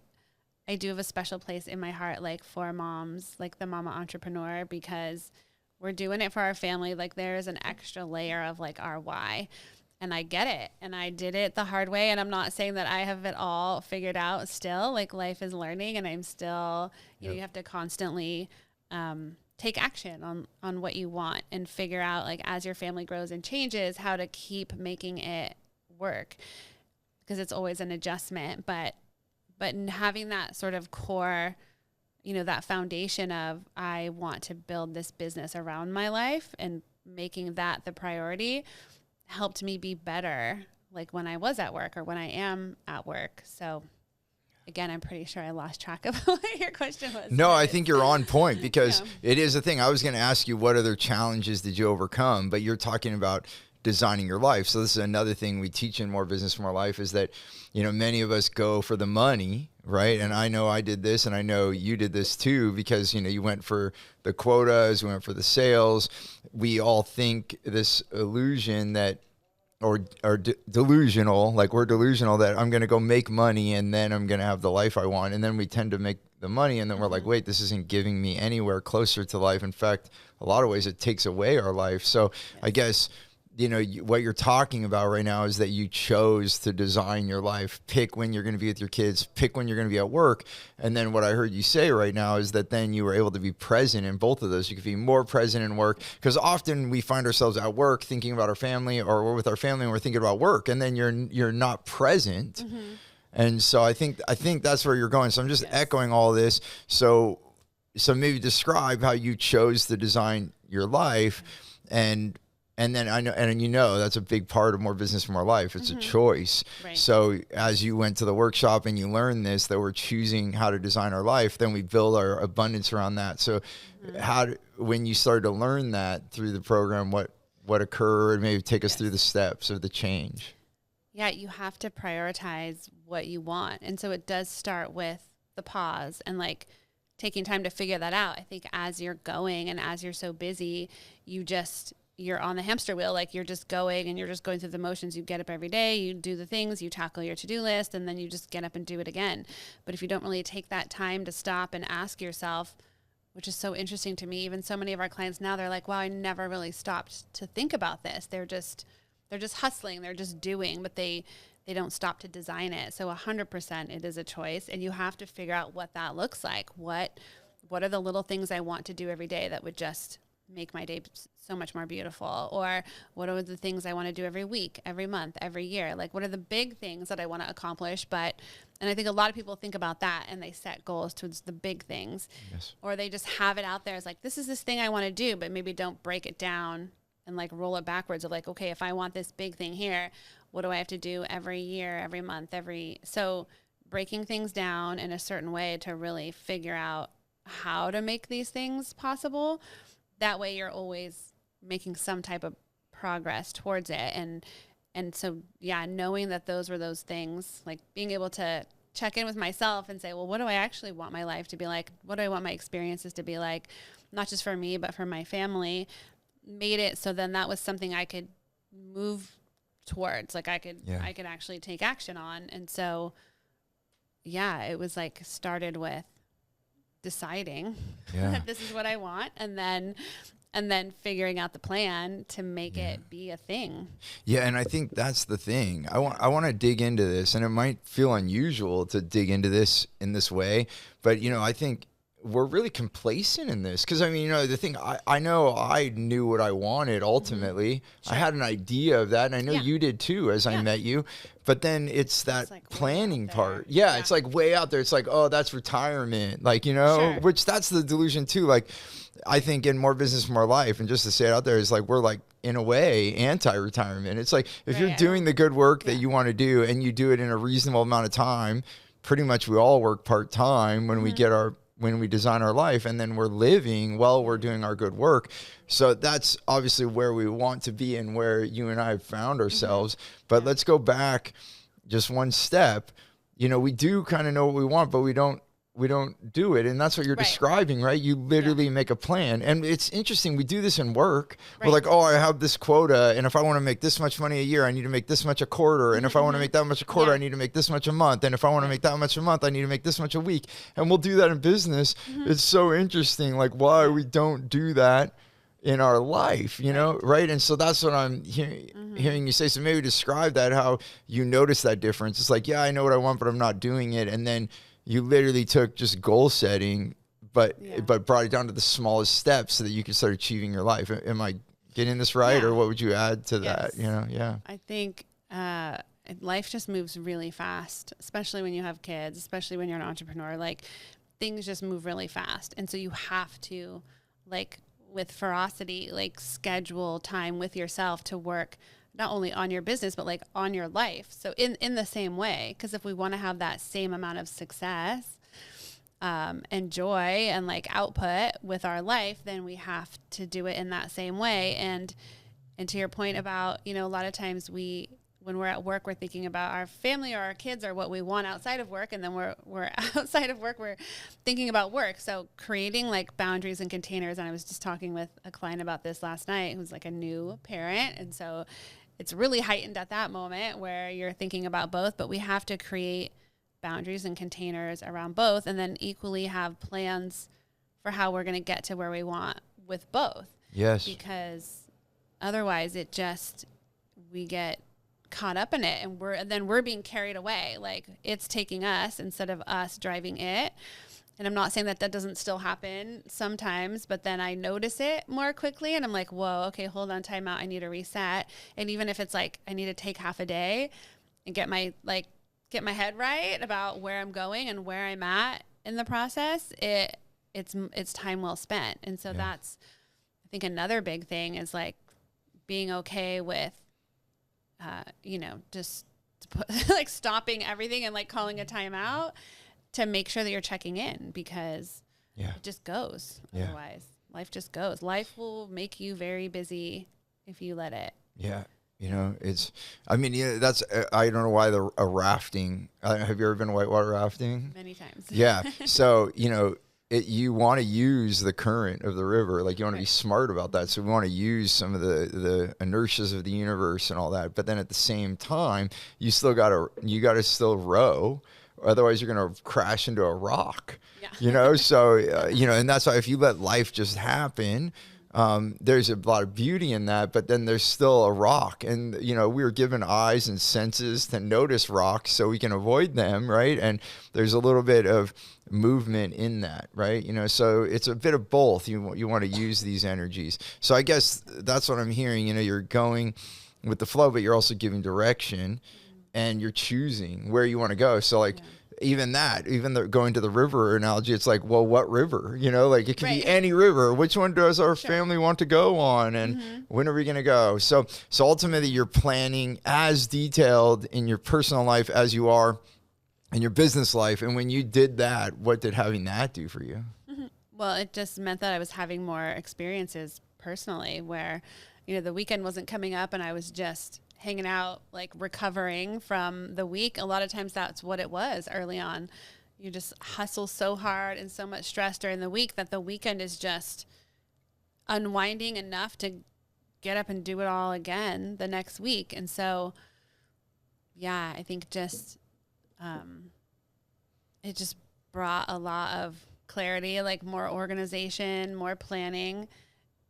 do have a special place in my heart, like for moms, like the mama entrepreneur, because we're doing it for our family. Like there's an extra layer of like our why. And I get it. And I did it the hard way. And I'm not saying that I have it all figured out still. Like life is learning and I'm still, you know, you have to constantly take action on what you want and figure out, like, as your family grows and changes, how to keep making it work, because it's always an adjustment. But having that sort of core, that foundation of, I want to build this business around my life, and making that the priority helped me be better, like when I was at work or when I am at work. So again, I'm pretty sure I lost track of what your question was. No, I think you're on point, because it is a thing. I was going to ask you, what other challenges did you overcome? But you're talking about designing your life. So this is another thing we teach in More Business, More Life is that, many of us go for the money, right? And I know I did this, and I know you did this too, because, you went for the quotas, you went for the sales. We all think this illusion that, or delusional, like we're delusional that I'm going to go make money and then I'm going to have the life I want. And then we tend to make the money and then we're like, wait, this isn't giving me anywhere closer to life. In fact, a lot of ways it takes away our life. So I guess, what you're talking about right now is that you chose to design your life, pick when you're going to be with your kids, pick when you're going to be at work. And then what I heard you say right now is that then you were able to be present in both of those. You could be more present in work, because often we find ourselves at work thinking about our family, or we're with our family and we're thinking about work, and then you're not present. Mm-hmm. And so I think that's where you're going. So I'm just echoing all this. So maybe describe how you chose to design your life. And then I know, and that's a big part of More Business, More Life. It's a choice. Right. So as you went to the workshop and you learned this, that we're choosing how to design our life, then we build our abundance around that. So when you started to learn that through the program, what occurred? Maybe take us through the steps of the change. Yeah, you have to prioritize what you want. And so it does start with the pause and like taking time to figure that out. I think as you're going and as you're so busy, you're on the hamster wheel, like you're just going and you're just going through the motions. You get up every day, you do the things, you tackle your to-do list, and then you just get up and do it again. But if you don't really take that time to stop and ask yourself, which is so interesting to me, even so many of our clients now, they're like, wow, I never really stopped to think about this. They're just hustling, they're just doing, but they don't stop to design it. So 100% it is a choice, and you have to figure out what that looks like. What are the little things I want to do every day that would just make my day so much more beautiful? Or what are the things I want to do every week, every month, every year? Like, what are the big things that I want to accomplish? And I think a lot of people think about that and they set goals towards the big things. Yes. Or they just have it out there as like, this is this thing I want to do, but maybe don't break it down and like roll it backwards of like, okay, if I want this big thing here, what do I have to do every year, every month, so breaking things down in a certain way to really figure out how to make these things possible. That way you're always making some type of progress towards it. And so, yeah, knowing that those were those things, like being able to check in with myself and say, well, what do I actually want my life to be like? What do I want my experiences to be like? Not just for me, but for my family, made it so then that was something I could move towards. Like I could actually take action on. And so, yeah, it was like started with deciding that this is what I want, and then figuring out the plan to make it be a thing. Yeah, and I think that's the thing. I want to dig into this, and it might feel unusual to dig into this in this way, but I think we're really complacent in this, because the thing, I know I knew what I wanted ultimately. Mm-hmm. Sure. I had an idea of that, and I know you did too as I met you, but then it's that like planning part. Yeah, it's like way out there. It's like, oh, that's retirement, like, sure. Which that's the delusion too. Like, I think in More Business, More Life, and just to say it out there, is like, we're like, in a way, anti-retirement. It's like, if you're doing the good work that you want to do, and you do it in a reasonable amount of time, pretty much we all work part-time when when we design our life, and then we're living while we're doing our good work. So that's obviously where we want to be and where you and I have found ourselves. But let's go back just one step. We do kind of know what we want, but we don't do it. And that's what you're describing, right? You literally make a plan. And it's interesting. We do this in work. Right. We're like, oh, I have this quota. And if I want to make this much money a year, I need to make this much a quarter. And if I want to make that much a quarter, I need to make this much a month. And if I want to make that much a month, I need to make this much a week. And we'll do that in business. Mm-hmm. It's so interesting, like why we don't do that in our life, right? And so that's what I'm hearing you say. So maybe describe that, how you notice that difference. It's like, yeah, I know what I want, but I'm not doing it. And then you literally took just goal setting, but brought it down to the smallest steps so that you could start achieving your life. Am I getting this right? Or what would you add to that? I think life just moves really fast, especially when you have kids, especially when you're an entrepreneur. Like, things just move really fast. And so you have to, like, with ferocity, like, schedule time with yourself to work not only on your business, but like on your life. So in the same way, because if we want to have that same amount of success and joy and like output with our life, then we have to do it in that same way. And And to your point about, a lot of times when we're at work, we're thinking about our family or our kids or what we want outside of work. And then we're outside of work, we're thinking about work. So creating like boundaries and containers. And I was just talking with a client about this last night who's like a new parent. And so it's really heightened at that moment where you're thinking about both, but we have to create boundaries and containers around both, and then equally have plans for how we're going to get to where we want with both. Yes. Because otherwise we get caught up in it, and we're being carried away. Like it's taking us instead of us driving it. And I'm not saying that doesn't still happen sometimes, but then I notice it more quickly and I'm like, whoa, okay, hold on, time out. I need to reset. And even if it's like, I need to take half a day and get my head right about where I'm going and where I'm at in the process, it's time well spent. And so that's, I think another big thing is like being okay with, just like stopping everything and like calling a timeout to make sure that you're checking in, because it just goes. Otherwise, life just goes. Life will make you very busy if you let it. Yeah. That's, I don't know why a rafting, have you ever been whitewater rafting? Many times. Yeah. So, you want to use the current of the river. Like you want to be smart about that. So we want to use some of the inertias of the universe and all that. But then at the same time, you got to still row. Otherwise you're going to crash into a rock, So, and that's why if you let life just happen, there's a lot of beauty in that, but then there's still a rock. And, we were given eyes and senses to notice rocks so we can avoid them, right? And there's a little bit of movement in that, right? So it's a bit of both. You want to use these energies. So I guess that's what I'm hearing. You're going with the flow, but you're also giving direction and you're choosing where you want to go. So like, even the going to the river analogy, it's like, well, what river? Like it could be any river. Which one does our family want to go on? And when are we going to go? So ultimately you're planning as detailed in your personal life as you are in your business life. And when you did that, what did having that do for you? Well, it just meant that I was having more experiences personally where, the weekend wasn't coming up and I was just hanging out, like recovering from the week. A lot of times that's what it was early on. You just hustle so hard and so much stress during the week that the weekend is just unwinding enough to get up and do it all again the next week. And so, I think just, it just brought a lot of clarity, like more organization, more planning.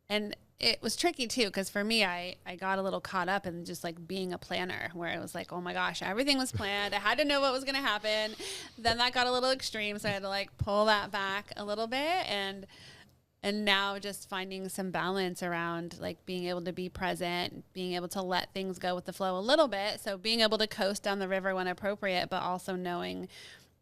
And it was tricky too, because for me, I got a little caught up in just like being a planner, where it was like, oh my gosh, everything was planned. I had to know what was going to happen. Then that got a little extreme, so I had to like pull that back a little bit, and now just finding some balance around like being able to be present, being able to let things go with the flow a little bit. So being able to coast down the river when appropriate, but also knowing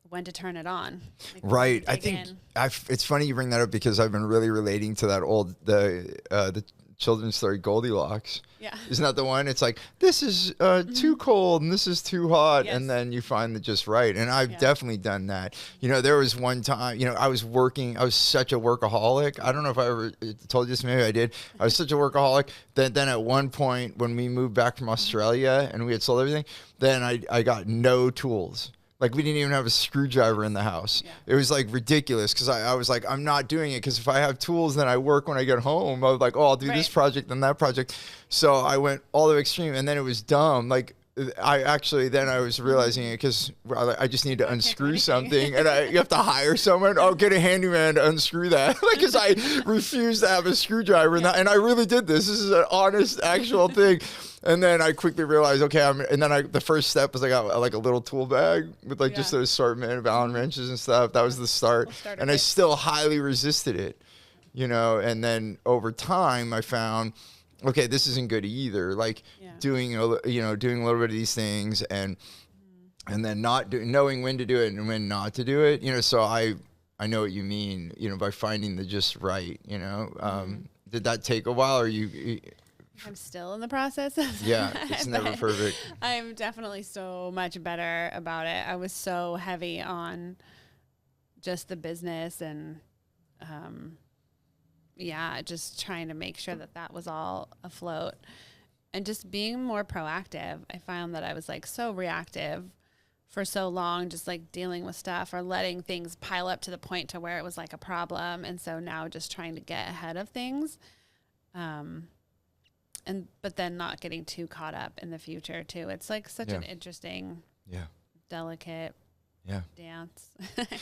when to turn it on. Like right. I think it's funny you bring that up, because I've been really relating to that the children's story Goldilocks. Yeah. Isn't that the one? It's like, this is too cold and this is too hot. Yes. And then you find the just right. And I've definitely done that. There was one time, I was such a workaholic. I don't know if I ever told you this, maybe I did. I was such a workaholic that then at one point when we moved back from Australia and we had sold everything, then I got no tools. Like we didn't even have a screwdriver in the house. Yeah. It was like ridiculous, because I was like, I'm not doing it, because if I have tools, then I work when I get home. I was like, I'll do this project and that project. So I went all the way extreme, and then it was dumb. Like I was realizing it, because I just need to unscrew something, and you have to hire someone. Oh, get a handyman to unscrew that, because I refused to have a screwdriver, and I really did this. This is an honest, actual thing. And then I quickly realized, the first step was I got like a little tool bag with like just an assortment of Allen wrenches and stuff. That was the start. And I still highly resisted it, and then over time I found, okay, this isn't good either. Like doing a little bit of these things and then knowing when to do it and when not to do it, so I know what you mean, by finding the just right, did that take a while, or I'm still in the process of that, it's never perfect. I'm definitely so much better about it. I was so heavy on just the business and, just trying to make sure that was all afloat. And just being more proactive. I found that I was like so reactive for so long, just like dealing with stuff or letting things pile up to the point to where it was like a problem. And so now just trying to get ahead of things. But then not getting too caught up in the future too. It's like such an interesting, delicate dance.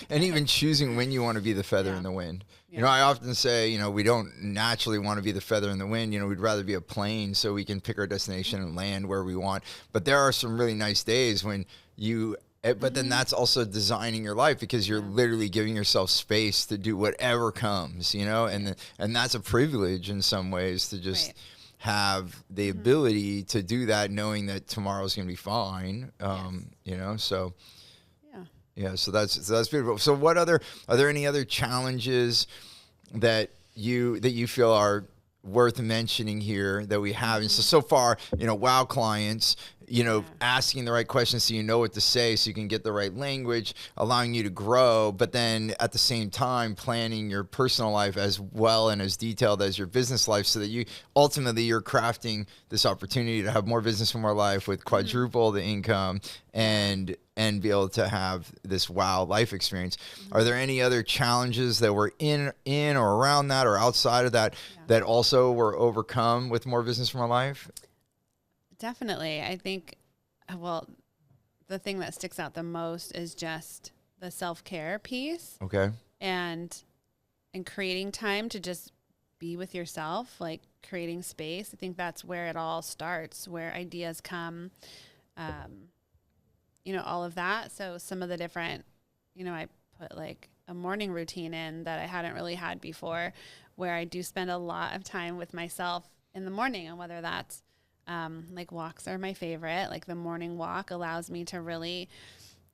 And even choosing when you want to be the feather in the wind. You know, I often say, you know, we don't naturally want to be the feather in the wind. You know, we'd rather be a plane so we can pick our destination and land where we want. But there are some really nice days when you, but then that's also designing your life, because you're literally giving yourself space to do whatever comes, you know, and that's a privilege in some ways to just have the ability to do that, knowing that tomorrow's going to be fine. You know, so. Yeah, so that's beautiful. So are there any other challenges that you feel are worth mentioning here that we have? And so far, you know, wow clients, you know, asking the right questions so you know what to say, so you can get the right language, allowing you to grow, but then at the same time planning your personal life as well and as detailed as your business life, so that you ultimately you're crafting this opportunity to have more business and more life with quadruple the income and be able to have this wow life experience. Are there any other challenges that were in or around that or outside of that that also were overcome with more business, more life? Definitely. I think, well, the thing that sticks out the most is just the self-care piece. Okay. And creating time to just be with yourself, like creating space. I think that's where it all starts, where ideas come, you know, all of that. So some of the different, you know, I put like a morning routine in that I hadn't really had before, where I do spend a lot of time with myself in the morning, and whether that's like walks are my favorite. Like the morning walk allows me to really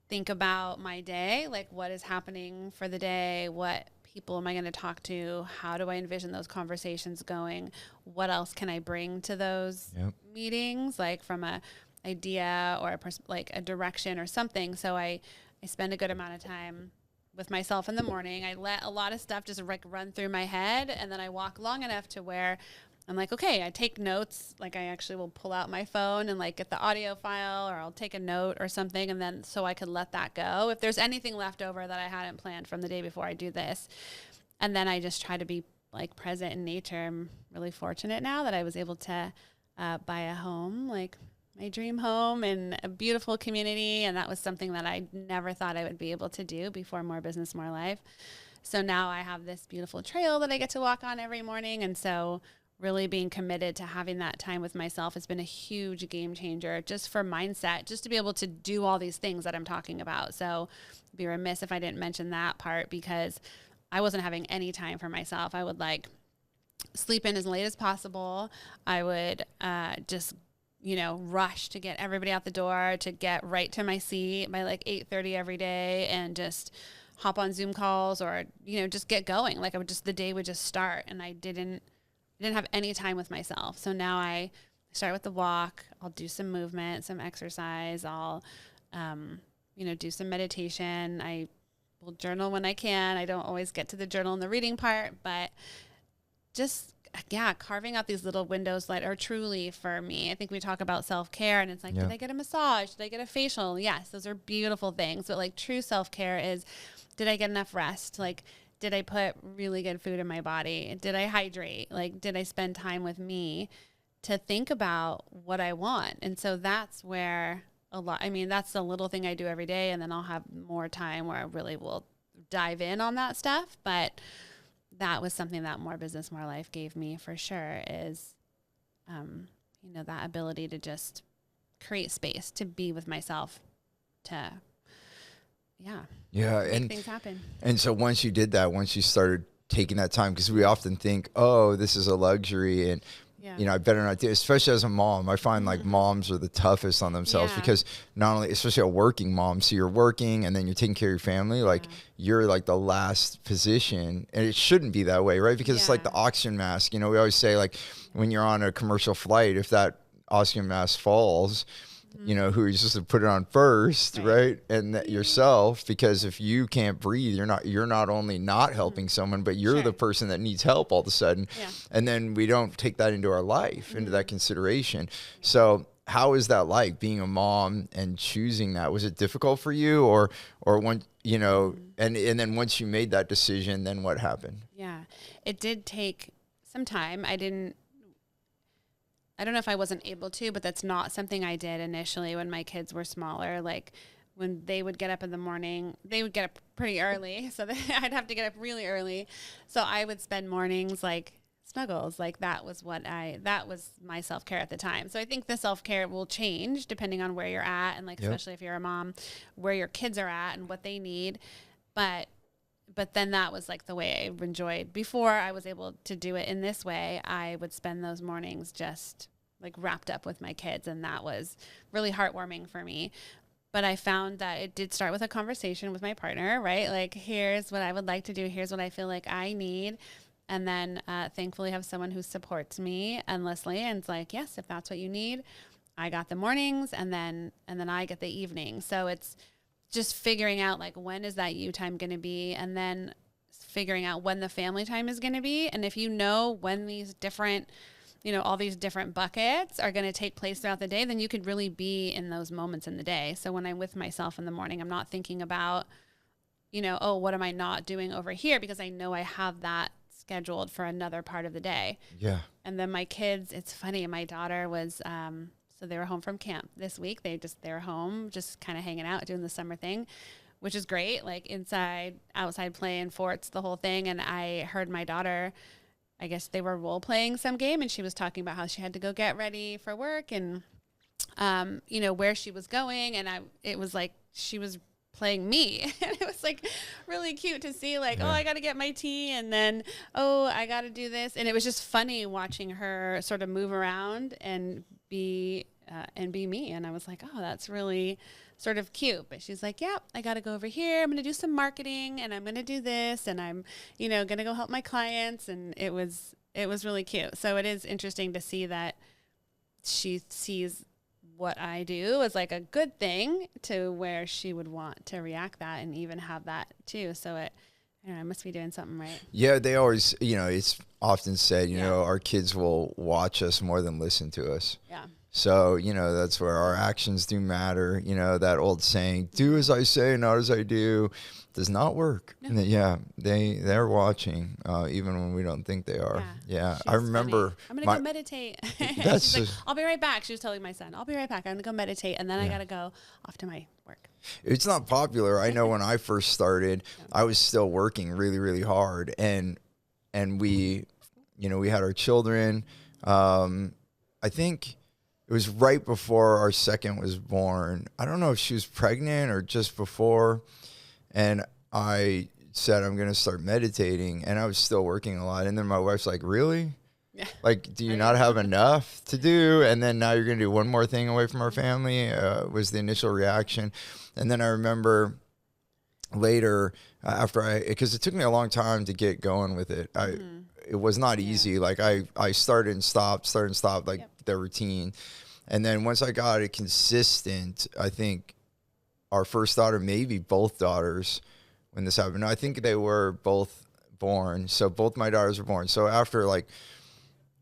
think about my day, like what is happening for the day, what people am I going to talk to, how do I envision those conversations going, what else can I bring to those meetings, like from a idea or like a direction or something. So I spend a good amount of time with myself in the morning. I let a lot of stuff just like run through my head, and then I walk long enough to where I'm like, okay, I take notes. Like I actually will pull out my phone and like get the audio file, or I'll take a note or something. And then so I could let that go. If there's anything left over that I hadn't planned from the day before, I do this. And then I just try to be like present in nature. I'm really fortunate now that I was able to buy a home, like my dream home in a beautiful community. And that was something that I never thought I would be able to do before More Business, More Life. So now I have this beautiful trail that I get to walk on every morning. And so really being committed to having that time with myself has been a huge game changer just for mindset, just to be able to do all these things that I'm talking about. So I'd be remiss if I didn't mention that part, because I wasn't having any time for myself. I would like sleep in as late as possible. I would just, you know, rush to get everybody out the door, to get right to my seat by like 8:30 every day, and just hop on Zoom calls, or, you know, just get going. Like the day would just start, and I didn't have any time with myself. So now I start with the walk. I'll do some movement, some exercise. I'll, you know, do some meditation. I will journal when I can. I don't always get to the journal and the reading part, but just, carving out these little windows that are truly for me. I think we talk about self-care, and it's like, did I get a massage? Did I get a facial? Yes, those are beautiful things. But like true self-care is, did I get enough rest? Like, did I put really good food in my body? Did I hydrate? Like, did I spend time with me to think about what I want? And so that's where that's the little thing I do every day. And then I'll have more time where I really will dive in on that stuff. But that was something that More Business, More Life gave me for sure, is, you know, that ability to just create space to be with myself, to make things happen. And so once you did that, once you started taking that time, because we often think, oh, this is a luxury, and you know, I better not do it. Especially as a mom, I find like moms are the toughest on themselves, because not only, especially a working mom, so you're working and then you're taking care of your family, like you're like the last position, and it shouldn't be that way, right? Because it's like the oxygen mask. You know, we always say like when you're on a commercial flight, if that oxygen mask falls, you know, who is just to put it on first, right? And that yourself, because if you can't breathe, you're not only not helping someone, but you're the person that needs help all of a sudden. Yeah. And then we don't take that into our life, into that consideration. So how is that like being a mom and choosing that? Was it difficult for you, or when, you know, and then once you made that decision, then what happened? Yeah, it did take some time. I don't know if I wasn't able to, but that's not something I did initially when my kids were smaller. Like when they would get up in the morning, they would get up pretty early. So I'd have to get up really early. So I would spend mornings like snuggles. Like that was my self-care at the time. So I think the self-care will change depending on where you're at. And like, especially if you're a mom, where your kids are at and what they need. But then that was like the way I enjoyed. Before I was able to do it in this way, I would spend those mornings just like wrapped up with my kids. And that was really heartwarming for me. But I found that it did start with a conversation with my partner, right? Like, here's what I would like to do. Here's what I feel like I need. And then thankfully have someone who supports me endlessly and it's like, yes, if that's what you need, I got the mornings and then I get the evening. So it's just figuring out like, when is that you time going to be? And then figuring out when the family time is going to be. And if you know when these different, you know, all these different buckets are going to take place throughout the day, then you could really be in those moments in the day. So when I'm with myself in the morning, I'm not thinking about, you know, oh, what am I not doing over here? Because I know I have that scheduled for another part of the day. Yeah. And then my kids, it's funny. My daughter was, so they were home from camp this week. They were home, just kind of hanging out, doing the summer thing, which is great. Like inside, outside playing forts, the whole thing. And I heard my daughter, I guess they were role playing some game, and she was talking about how she had to go get ready for work and, you know, where she was going. And it was like, she was playing me. And it was like really cute to see like, oh, I got to get my tea. And then, oh, I got to do this. And it was just funny watching her sort of move around and be me. And I was like, oh, that's really sort of cute. But she's like, yeah, I got to go over here. I'm going to do some marketing and I'm going to do this. And I'm, you know, going to go help my clients. And it was really cute. So it is interesting to see that she sees what I do as like a good thing to where she would want to react that and even have that too. So I don't know, I must be doing something right. Yeah, they always, you know, it's often said, you know, our kids will watch us more than listen to us. Yeah. So, you know, that's where our actions do matter. You know, that old saying, do as I say, not as I do, does not work. No. Yeah, they're watching, even when we don't think they are. Yeah. I remember. Funny. I'm going to go meditate. She's like, I'll be right back. She was telling my son, I'll be right back. I'm going to go meditate. And then I got to go off to my work. It's not popular. I know when I first started, I was still working really, really hard. And we, you know, we had our children. I think it was right before our second was born. I don't know if she was pregnant or just before. And I said, I'm going to start meditating. And I was still working a lot. And then my wife's like, really? Yeah. Like, do you not have enough to do? And then now you're going to do one more thing away from our family, was the initial reaction. And then I remember later, because it took me a long time to get going with it. It was not easy. Like I started and stopped, like the routine. And then once I got it consistent, I think our first daughter, maybe both daughters, when this happened, no, I think they were both born. So both my daughters were born. So after like,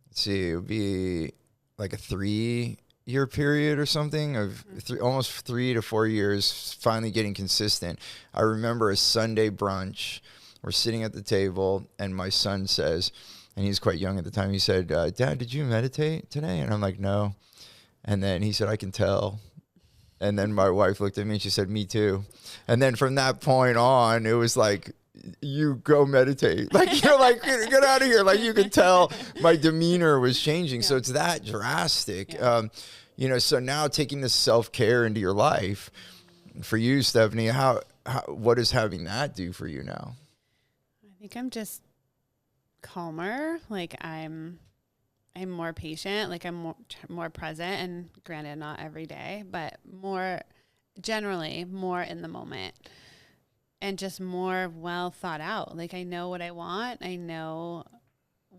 let's see, it would be like a 3-year period or something of almost 3 to 4 years, finally getting consistent. I remember a Sunday brunch. We're sitting at the table, and my son says, and he's quite young at the time, he said, Dad, did you meditate today? And I'm like, no. And then he said, I can tell. And then my wife looked at me and she said, me too. And then from that point on, it was like, you go meditate. Like, you're like, get out of here. Like, you could tell my demeanor was changing. So it's that drastic. You know, so now taking this self-care into your life, for you, Stephanie, what does having that do for you now? I think I'm just calmer. Like I'm more patient. Like I'm more present, and granted, not every day, but generally more in the moment, and just more well thought out. Like I know what I want. I know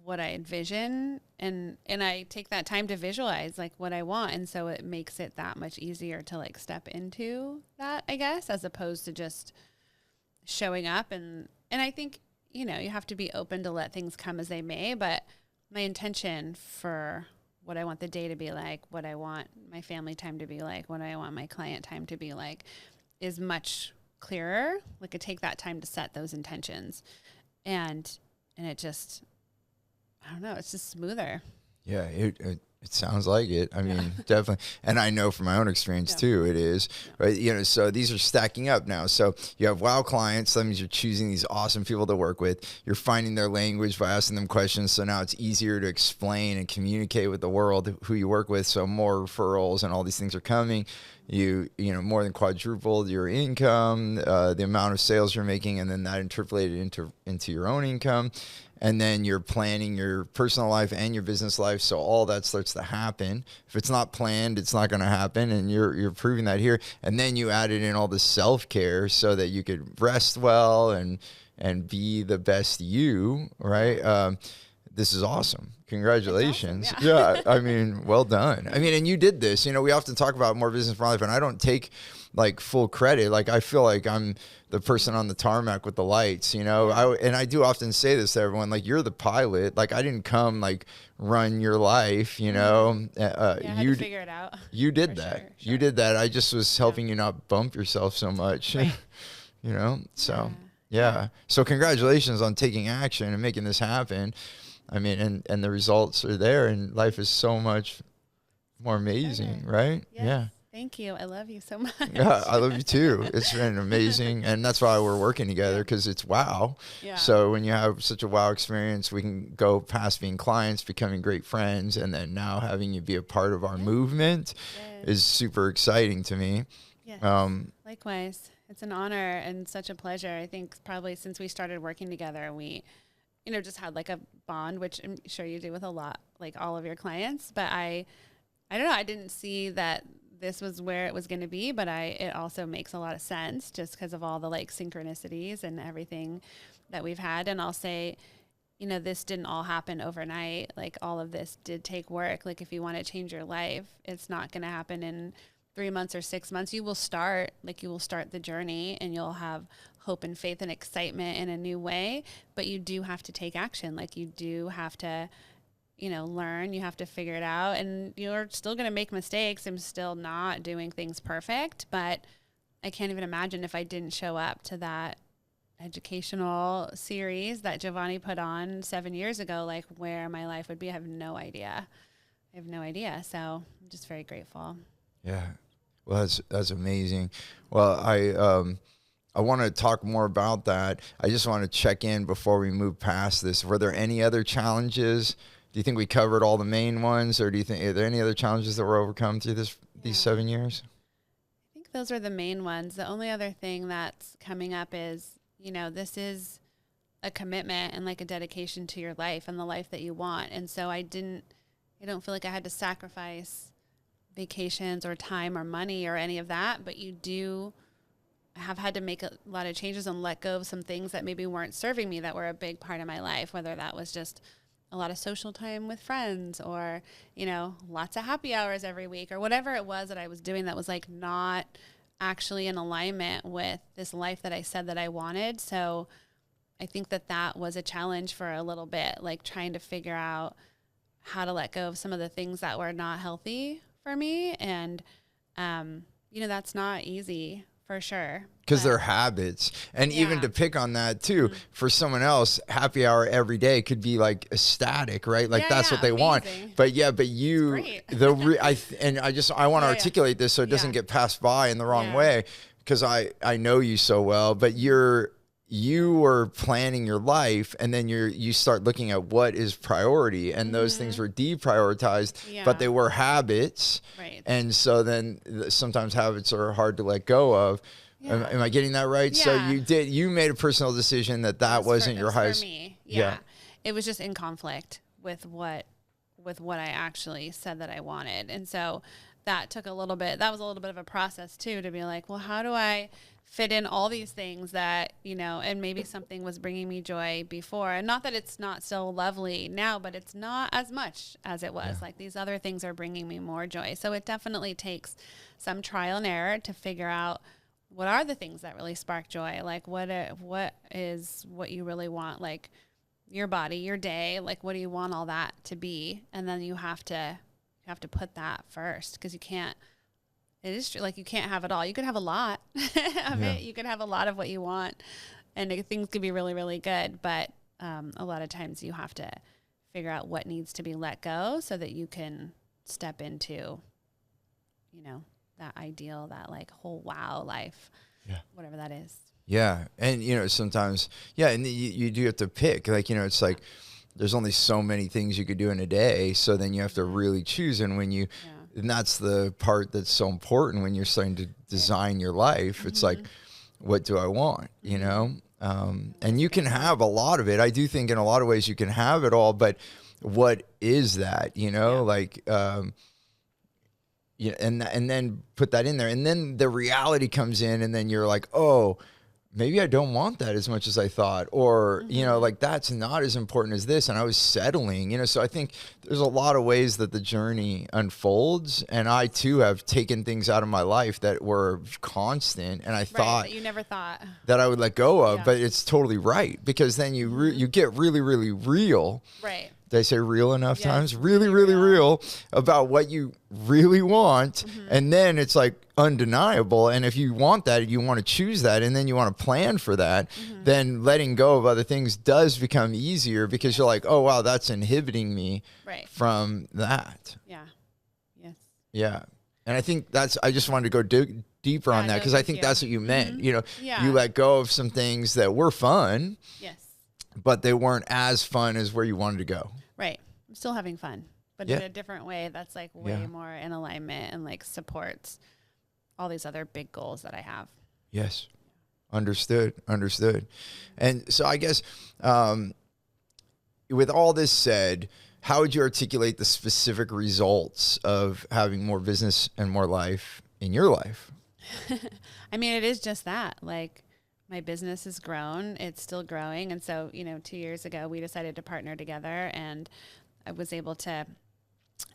what I envision, and I take that time to visualize like what I want. And so it makes it that much easier to like step into that, I guess, as opposed to just showing up. And I think, you know, you have to be open to let things come as they may, but my intention for what I want the day to be like, what I want my family time to be like, what I want my client time to be like is much clearer. Like I take that time to set those intentions, and it just, I don't know, it's just smoother. Yeah, it sounds like it. I mean, definitely. And I know from my own experience too, it is, right? You know, so these are stacking up now. So you have wow clients. That means you're choosing these awesome people to work with. You're finding their language by asking them questions. So now it's easier to explain and communicate with the world who you work with. So more referrals and all these things are coming. You know, more than quadrupled your income, the amount of sales you're making, and then that interpolated into your own income. And then you're planning your personal life and your business life. So all that starts to happen. If it's not planned, it's not going to happen. And you're proving that here. And then you added in all the self-care so that you could rest well and be the best you, right? This is awesome. Congratulations. Awesome, yeah. I mean, well done. I mean, and you did this. You know, we often talk about more business for life, and I don't take like full credit. Like I feel like I'm the person on the tarmac with the lights, you know. I do often say this to everyone, like you're the pilot. Like I didn't come like run your life, you know. I had to figure it out. You did that. Sure. You did that. I just was helping you not bump yourself so much, right. you know. So yeah. So congratulations on taking action and making this happen. I mean, and the results are there, and life is so much more amazing, right? Yes. Yeah. Thank you. I love you so much. Yeah, I love you too. It's been amazing. And that's why we're working together, because it's wow. Yeah. So when you have such a wow experience, we can go past being clients, becoming great friends, and then now having you be a part of our movement is super exciting to me. Yes. Likewise. It's an honor and such a pleasure. I think probably since we started working together, we, you know, just had like a bond, which I'm sure you do with a lot, like all of your clients. But I don't know, I didn't see that this was where it was going to be, but it also makes a lot of sense just because of all the like synchronicities and everything that we've had. And I'll say, you know, this didn't all happen overnight. Like all of this did take work. Like if you want to change your life, it's not going to happen in 3 months or 6 months. You will start the journey, and you'll have hope and faith and excitement in a new way, but you do have to take action. Like you do have to, you know, learn, you have to figure it out, and you're still going to make mistakes. I'm still not doing things perfect, but I can't even imagine if I didn't show up to that educational series that Giovanni put on 7 years ago, like where my life would be. I have no idea. So I'm just very grateful. Yeah. Well, that's amazing. Well, I want to talk more about that. I just want to check in before we move past this. Were there any other challenges? Do you think we covered all the main ones, or are there any other challenges that were overcome through these 7 years? I think those are the main ones. The only other thing that's coming up is, you know, this is a commitment and like a dedication to your life and the life that you want. And so I don't feel like I had to sacrifice vacations or time or money or any of that, but you do have had to make a lot of changes and let go of some things that maybe weren't serving me, that were a big part of my life, whether that was just a lot of social time with friends or, you know, lots of happy hours every week or whatever it was that I was doing that was like not actually in alignment with this life that I said that I wanted. So I think that was a challenge for a little bit, like trying to figure out how to let go of some of the things that were not healthy for me. And, you know, that's not easy for sure. Because they're habits. And even to pick on that too, for someone else, happy hour every day could be like ecstatic, right? Like that's what they want. But you, I want to articulate this so it doesn't get passed by in the wrong way, because I know you so well, but you were planning your life, and then you start looking at what is priority, and those things were deprioritized, but they were habits. Right. And so then sometimes habits are hard to let go of. Yeah. Am I getting that right? Yeah. So you made a personal decision that wasn't your highest. For me. Yeah. It was just in conflict with what I actually said that I wanted. And so that was a little bit of a process too, to be like, well, how do I fit in all these things that, and maybe something was bringing me joy before. And not that it's not still lovely now, but it's not as much as it was. Like these other things are bringing me more joy. So it definitely takes some trial and error to figure out what are the things that really spark joy. Like what is what you really want, like your body, your day, like what do you want all that to be? And then you have to put that first, because you can't. It is true. Like you can't have it all. You could have a lot of it. You could have a lot of what you want, and things could be really, really good. But a lot of times you have to figure out what needs to be let go so that you can step into, that ideal, that like whole wow life, whatever that is. Yeah. And, sometimes, and you do have to pick, like, it's like there's only so many things you could do in a day. So then you have to really choose. And when you, and that's the part that's so important when you're starting to design your life. It's like, what do I want, and you can have a lot of it. I do think in a lot of ways you can have it all, but what is that, like, and then put that in there, and then the reality comes in, and then you're like, oh, maybe I don't want that as much as I thought, or, like that's not as important as this. And I was settling, so I think there's a lot of ways that the journey unfolds. And I too have taken things out of my life that were constant. And I thought that you never thought that I would let go of, but it's totally right. Because then you get really, really real. Right. Did I say real enough times? Really, really real about what you really want. And then it's like undeniable. And if you want that, you want to choose that, and then you want to plan for that, then letting go of other things does become easier, because you're like, oh, wow, that's inhibiting me from that. Yeah. Yes. Yeah. And I think I just wanted to go deeper on that, because I think that's what you meant. You let go of some things that were fun. Yes. But they weren't as fun as where you wanted to go. Right. I'm still having fun, but in a different way that's like way more in alignment and like supports all these other big goals that I have. Yes. Understood. And so I guess with all this said, how would you articulate the specific results of having more business and more life in your life? I mean, it is just that, like, my business has grown. It's still growing. And so, 2 years ago, we decided to partner together, and I was able to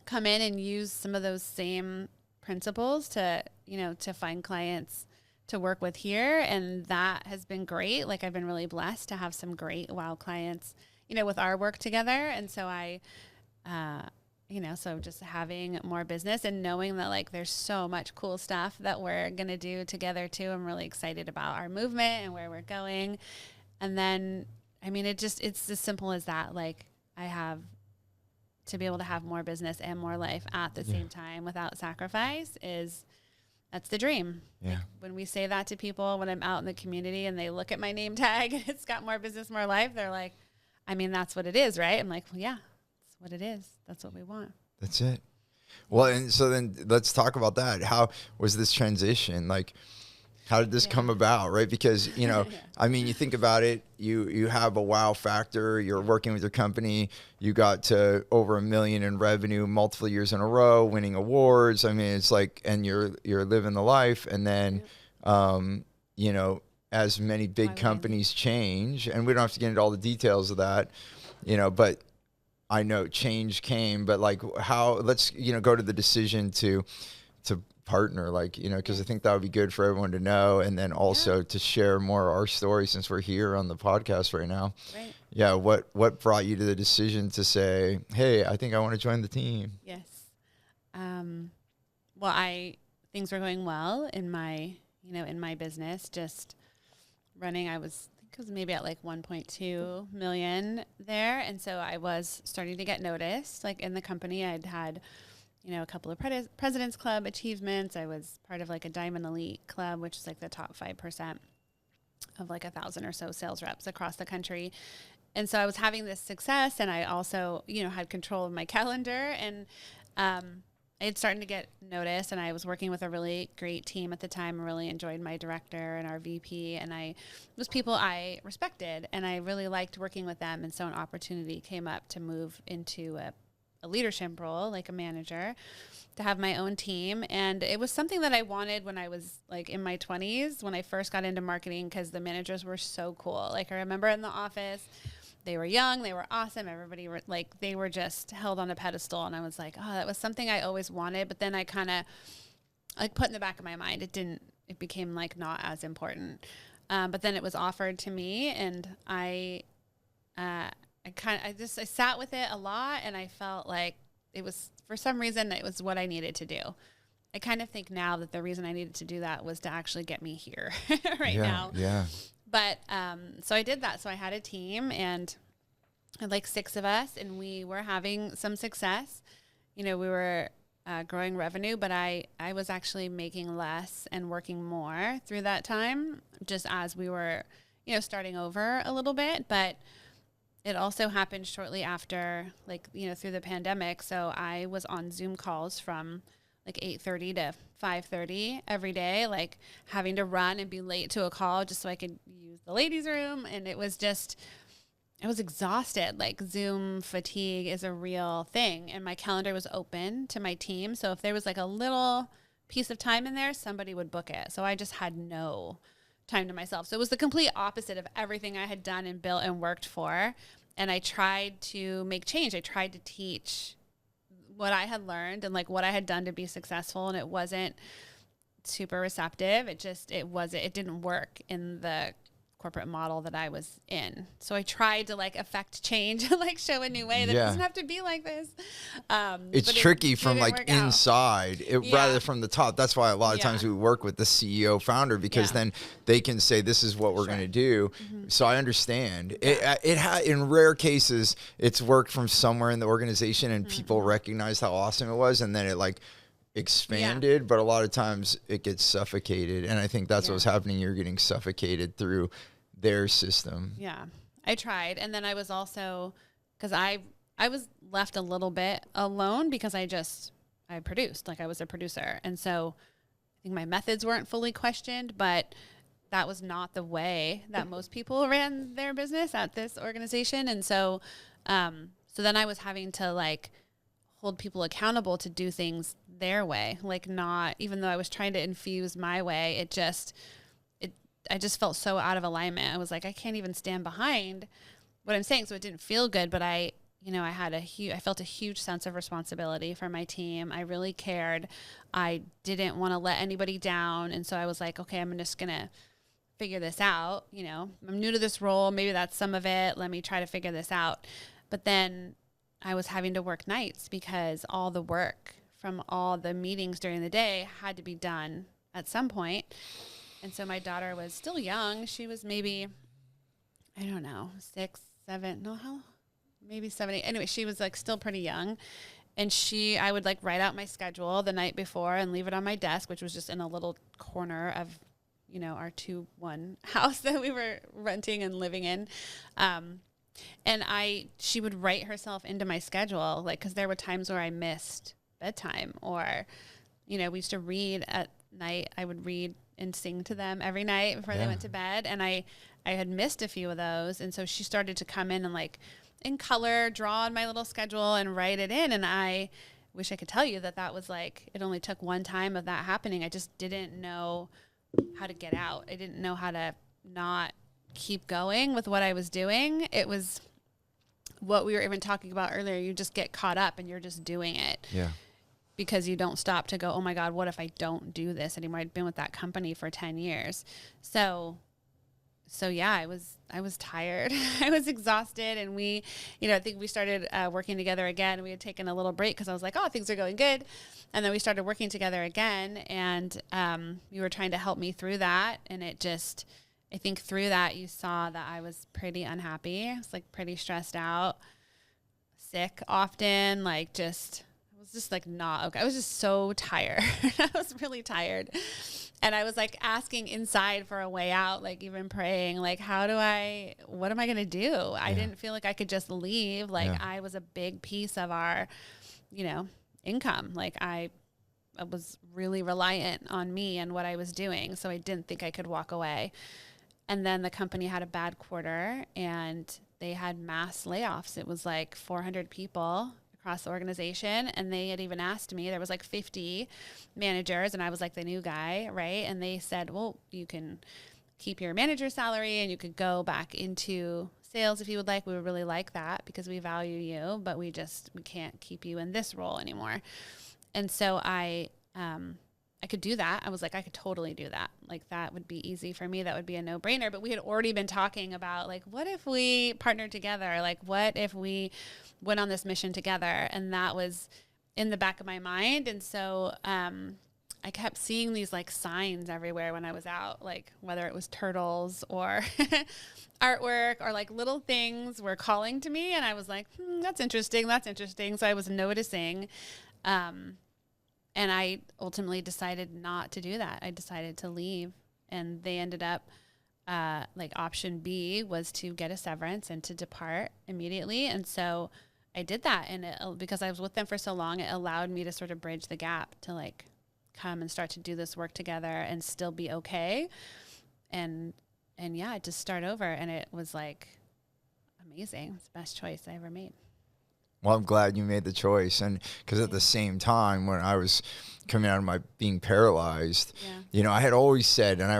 come in and use some of those same principles to, to find clients to work with here. And that has been great. Like, I've been really blessed to have some great wow clients, with our work together. And so so just having more business and knowing that like there's so much cool stuff that we're going to do together too. I'm really excited about our movement and where we're going. And then, I mean, it's as simple as that. Like, I have to be able to have more business and more life at the same time without sacrifice that's the dream. Yeah. Like, when we say that to people, when I'm out in the community and they look at my name tag and it's got more business, more life, they're like, I mean, that's what it is, right? I'm like, well, yeah. What it is. That's what we want. That's it. Well, and so then let's talk about that. How was this transition? Like, how did this come about, right? Because, I mean, you think about it, you have a wow factor, you're working with your company, you got to over $1 million in revenue multiple years in a row, winning awards. I mean, it's like, and you're living the life. And then, as many big companies change, and we don't have to get into all the details of that, but I know change came, but like let's, go to the decision to partner, like, because I think that would be good for everyone to know. And then also to share more of our story, since we're here on the podcast right now. Right. Yeah. What brought you to the decision to say, hey, I think I want to join the team? Yes. Well, things were going well in my business, just running. It was maybe at like 1.2 million there. And so I was starting to get noticed, like in the company. I'd had, a couple of President's Club achievements. I was part of like a Diamond Elite Club, which is like the top 5% of like 1,000 or so sales reps across the country. And so I was having this success, and I also, had control of my calendar, and I had started to get noticed, and I was working with a really great team at the time. I really enjoyed my director and our VP, and those people I respected, and I really liked working with them. And so an opportunity came up to move into a leadership role, like a manager, to have my own team. And it was something that I wanted when I was like in my 20s, when I first got into marketing, because the managers were so cool. Like I remember in the office, they were young, they were awesome. Everybody were like, they were just held on a pedestal. And I was like, oh, that was something I always wanted. But then I kind of like put in the back of my mind, it became like not as important. But then it was offered to me, and I sat with it a lot, and I felt like it was, for some reason, it was what I needed to do. I kind of think now that the reason I needed to do that was to actually get me here now. Yeah. But, so I did that. So I had a team, and I had like 6 of us, and we were having some success. You know, we were growing revenue, but I was actually making less and working more through that time, just as we were, you know, starting over a little bit. But it also happened shortly after, like, you know, through the pandemic. So I was on Zoom calls from like 8:30 to 5:30 every day, like having to run and be late to a call just so I could use the ladies' room. And it was just, I was exhausted. Like Zoom fatigue is a real thing. And my calendar was open to my team. So if there was like a little piece of time in there, somebody would book it. So I just had no time to myself. So it was the complete opposite of everything I had done and built and worked for. And I tried to make change. I tried to teach what I had learned and like what I had done to be successful. And it wasn't super receptive. It didn't work in the corporate model that I was in. So I tried to like affect change, like show a new way that it doesn't have to be like this. It's tricky from like inside rather from the top. That's why a lot of times we work with the CEO founder, because then they can say, this is what we're going to do. So I understand in rare cases, it's worked from somewhere in the organization and people recognize how awesome it was. And then it like expanded, but a lot of times it gets suffocated. And I think that's what's happening. You're getting suffocated through their system. Yeah, I tried. And then I was also, because I was left a little bit alone because I produced, like I was a producer. And so I think my methods weren't fully questioned, but that was not the way that most people ran their business at this organization. And so, so then I was having to like hold people accountable to do things their way, like not, even though I was trying to infuse my way, I just felt so out of alignment. I was like, I can't even stand behind what I'm saying. So it didn't feel good, but I felt a huge sense of responsibility for my team. I really cared. I didn't want to let anybody down. And so I was like, okay, I'm just going to figure this out. You know, I'm new to this role. Maybe that's some of it. Let me try to figure this out. But then I was having to work nights because all the work from all the meetings during the day had to be done at some point. And so my daughter was still young. She was maybe, I don't know, 6, 7, maybe 7, 8. Anyway, she was like still pretty young. And I would like write out my schedule the night before and leave it on my desk, which was just in a little corner of, you know, our 2-1 house that we were renting and living in. And she would write herself into my schedule, like, cause there were times where I missed bedtime, or, you know, we used to read at night. I would read and sing to them every night before they went to bed. And I had missed a few of those. And so she started to come in and like in color, draw on my little schedule and write it in. And I wish I could tell you that was like, it only took one time of that happening. I just didn't know how to get out. I didn't know how to not keep going with what I was doing. It was what we were even talking about earlier. You just get caught up and you're just doing it. Yeah. Because you don't stop to go, oh my God, what if I don't do this anymore? I'd been with that company for 10 years. So yeah, I was tired. I was exhausted. And we, you know, I think we started working together again. We had taken a little break because I was like, oh, things are going good. And then we started working together again. And you were trying to help me through that. And it just, I think through that, you saw that I was pretty unhappy. I was like pretty stressed out, sick often, like just like not okay. I was just so tired. I was really tired. And I was like asking inside for a way out, like even praying, like, what am I going to do? I didn't feel like I could just leave. Like I was a big piece of our, you know, income. Like I was really reliant on me and what I was doing. So I didn't think I could walk away. And then the company had a bad quarter and they had mass layoffs. It was like 400 people across the organization. And they had even asked me, there was like 50 managers and I was like the new guy, right? And they said, well, you can keep your manager salary and you could go back into sales if you would like. We would really like that because we value you, but we can't keep you in this role anymore. And so I could do that. I was like, I could totally do that. Like that would be easy for me. That would be a no-brainer. But we had already been talking about like, what if we partnered together? Like, what if we went on this mission together? And that was in the back of my mind. And so I kept seeing these like signs everywhere when I was out, like whether it was turtles or artwork or like little things were calling to me. And I was like, that's interesting. That's interesting. So I was noticing, and I ultimately decided not to do that. I decided to leave, and they ended up, like option B was to get a severance and to depart immediately. And so I did that. And because I was with them for so long, it allowed me to sort of bridge the gap to like come and start to do this work together and still be okay. And yeah, just start over. And it was like amazing. It's the best choice I ever made. Well, I'm glad you made the choice. And because at the same time, when I was coming out of my being paralyzed, you know, I had always said, and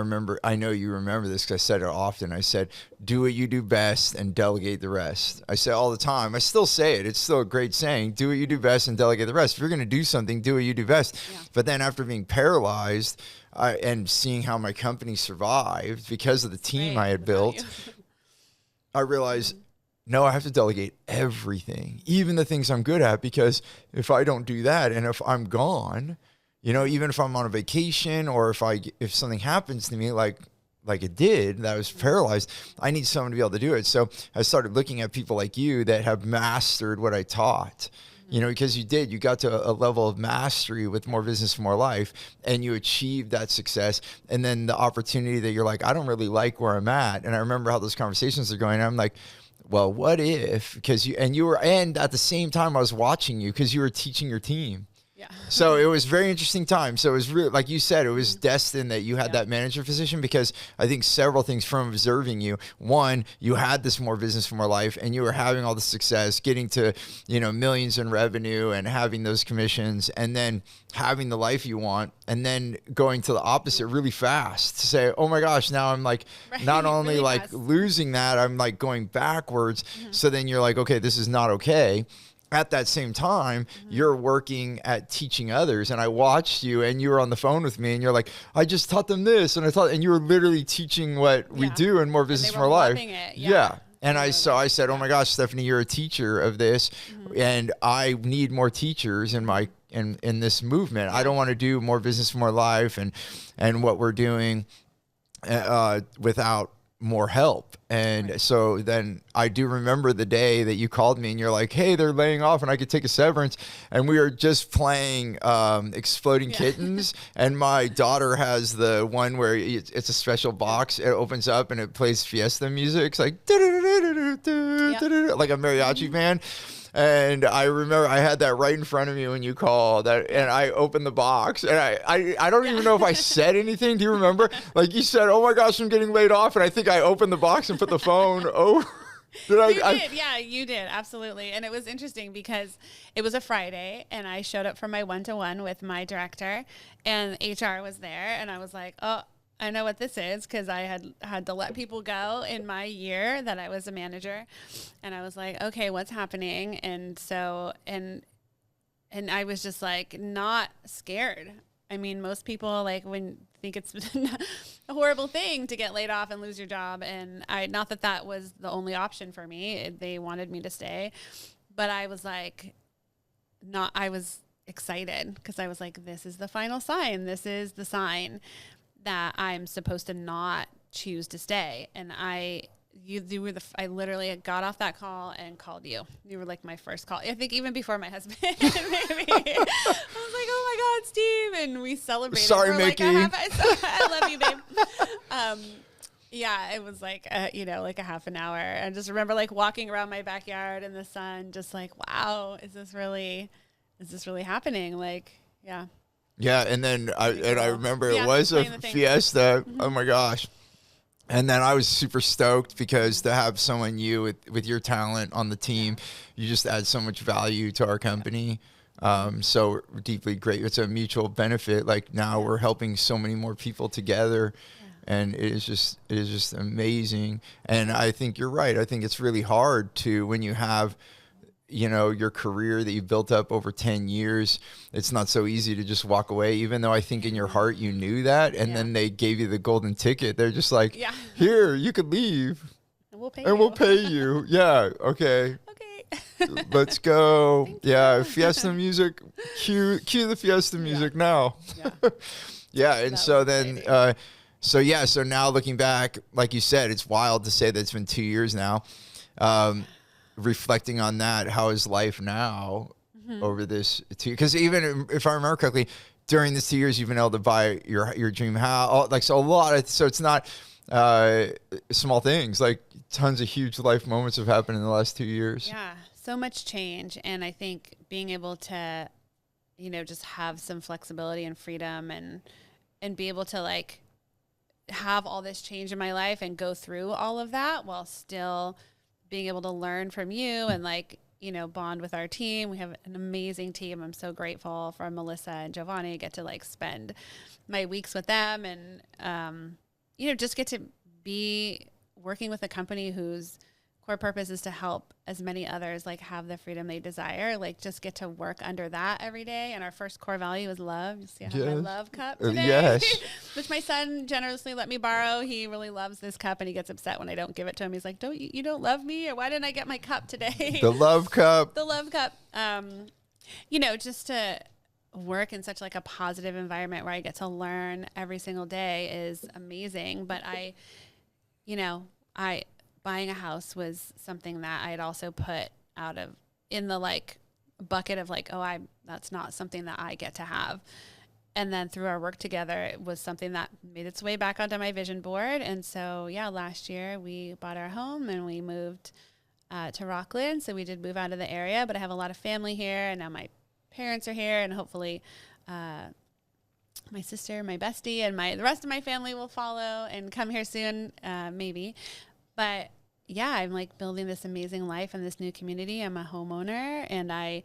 I know you remember this because I said it often. I said, do what you do best and delegate the rest. I say all the time. I still say it. It's still a great saying. Do what you do best and delegate the rest. If you're going to do something, do what you do best. Yeah. But then after being paralyzed and seeing how my company survived because of the team I had built, I realized, no, I have to delegate everything, even the things I'm good at, because if I don't do that and if I'm gone, you know, even if I'm on a vacation or if something happens to me like it did, that I was paralyzed, I need someone to be able to do it. So I started looking at people like you that have mastered what I taught. You know, because you got to a level of mastery with More Business, More Life, and you achieved that success. And then the opportunity that you're like, I don't really like where I'm at. And I remember how those conversations are going. And I'm like, well, what if, and at the same time I was watching you because you were teaching your team. Yeah. So it was very interesting time. So it was really, like you said, it was destined that you had that manager position, because I think several things from observing you. One, you had this More Business, More Life, and you were having all the success, getting to, you know, millions in revenue and having those commissions, and then having the life you want, and then going to the opposite really fast to say, oh my gosh, now I'm like, not only really like fast. Losing that, I'm like going backwards. So then you're like, okay, this is not okay. At that same time, you're working at teaching others. And I watched you, and you were on the phone with me, and you're like, I just taught them this. And you were literally teaching what we do in More Business, More Life. Yeah. And I said, oh my gosh, Stephanie, you're a teacher of this. And I need more teachers in this movement. I don't want to do More Business, More Life and what we're doing without more help. And so then I do remember the day that you called me and you're like, hey, they're laying off and I could take a severance. And we were just playing Exploding Kittens. And my daughter has the one where it's a special box. It opens up and it plays Fiesta music. It's like, like a mariachi band. And I remember I had that right in front of me when you called, and I opened the box, and I don't even know if I said anything. Do you remember? Like you said, oh my gosh, I'm getting laid off. And I think I opened the box and put the phone over. You did. Yeah, you did. Absolutely. And it was interesting because it was a Friday and I showed up for my one-to-one with my director, and HR was there, and I was like, oh, I know what this is, because I had to let people go in my year that I was a manager. And I was like, okay, what's happening? And so, and I was just like, not scared. I mean, most people think it's a horrible thing to get laid off and lose your job. And not that was the only option for me. They wanted me to stay, but I was like, I was excited because I was like, this is the final sign. This is the sign that I'm supposed to not choose to stay. And I literally got off that call and called you. You were like my first call. I think even before my husband, maybe. I was like, oh my God, Steve. And we celebrated. Sorry, Mickey. I love you, babe. Yeah, it was like, like a half an hour. I just remember like walking around my backyard in the sun, just like, wow, is this really happening? Like, yeah. Yeah, and then I remember it was a Fiesta. Oh my gosh. And then I was super stoked because to have someone with your talent on the team, you just add so much value to our company. So deeply great. It's a mutual benefit. Like now we're helping so many more people together, and it is just amazing. And I think you're right. I think it's really hard to, when you have, you know, your career that you built up over 10 years, it's not so easy to just walk away, even though I think in your heart you knew that. And then they gave you the golden ticket. They're just like, here, you could leave. And we'll pay and you. we'll pay you. Yeah. Okay. Let's go. Fiesta music. Cue the Fiesta music now. And so then, so now looking back, like you said, it's wild to say that it's been 2 years now. Reflecting on that, how is life now over this 2? Because even if I remember correctly, during this 2 years, you've been able to buy your dream house, like so a lot of, so it's not small things, like tons of huge life moments have happened in the last 2 years. Yeah, so much change. And I think being able to, you know, just have some flexibility and freedom and be able to like have all this change in my life and go through all of that while still being able to learn from you and like, you know, bond with our team. We have an amazing team. I'm so grateful for Melissa and Giovanni. I get to like spend my weeks with them and, you know, just get to be working with a company whose core purpose is to help as many others like have the freedom they desire, like just get to work under that every day. And our first core value is love. You see I have my love cup today, which my son generously let me borrow. He really loves this cup and he gets upset when I don't give it to him. He's like, you don't love me, or why didn't I get my cup today? The love cup. The love cup. You know, just to work in such like a positive environment where I get to learn every single day is amazing. But buying a house was something that I had also put in the like bucket of like, that's not something that I get to have. And then through our work together, it was something that made its way back onto my vision board. And so, last year we bought our home and we moved to Rockland. So we did move out of the area, but I have a lot of family here and now my parents are here and hopefully, my sister, my bestie, and the rest of my family will follow and come here soon, maybe. But I'm like building this amazing life in this new community. I'm a homeowner and I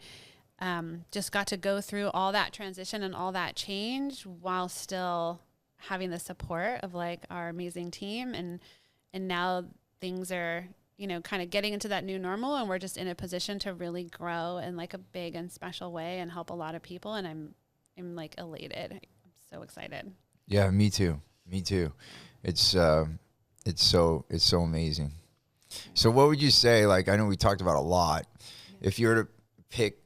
just got to go through all that transition and all that change while still having the support of like our amazing team. And now things are, you know, kind of getting into that new normal and we're just in a position to really grow in like a big and special way and help a lot of people. And I'm like elated. I'm so excited. Yeah, me too. It's so amazing. So what would you say, like, I know we talked about a lot. If you were to pick,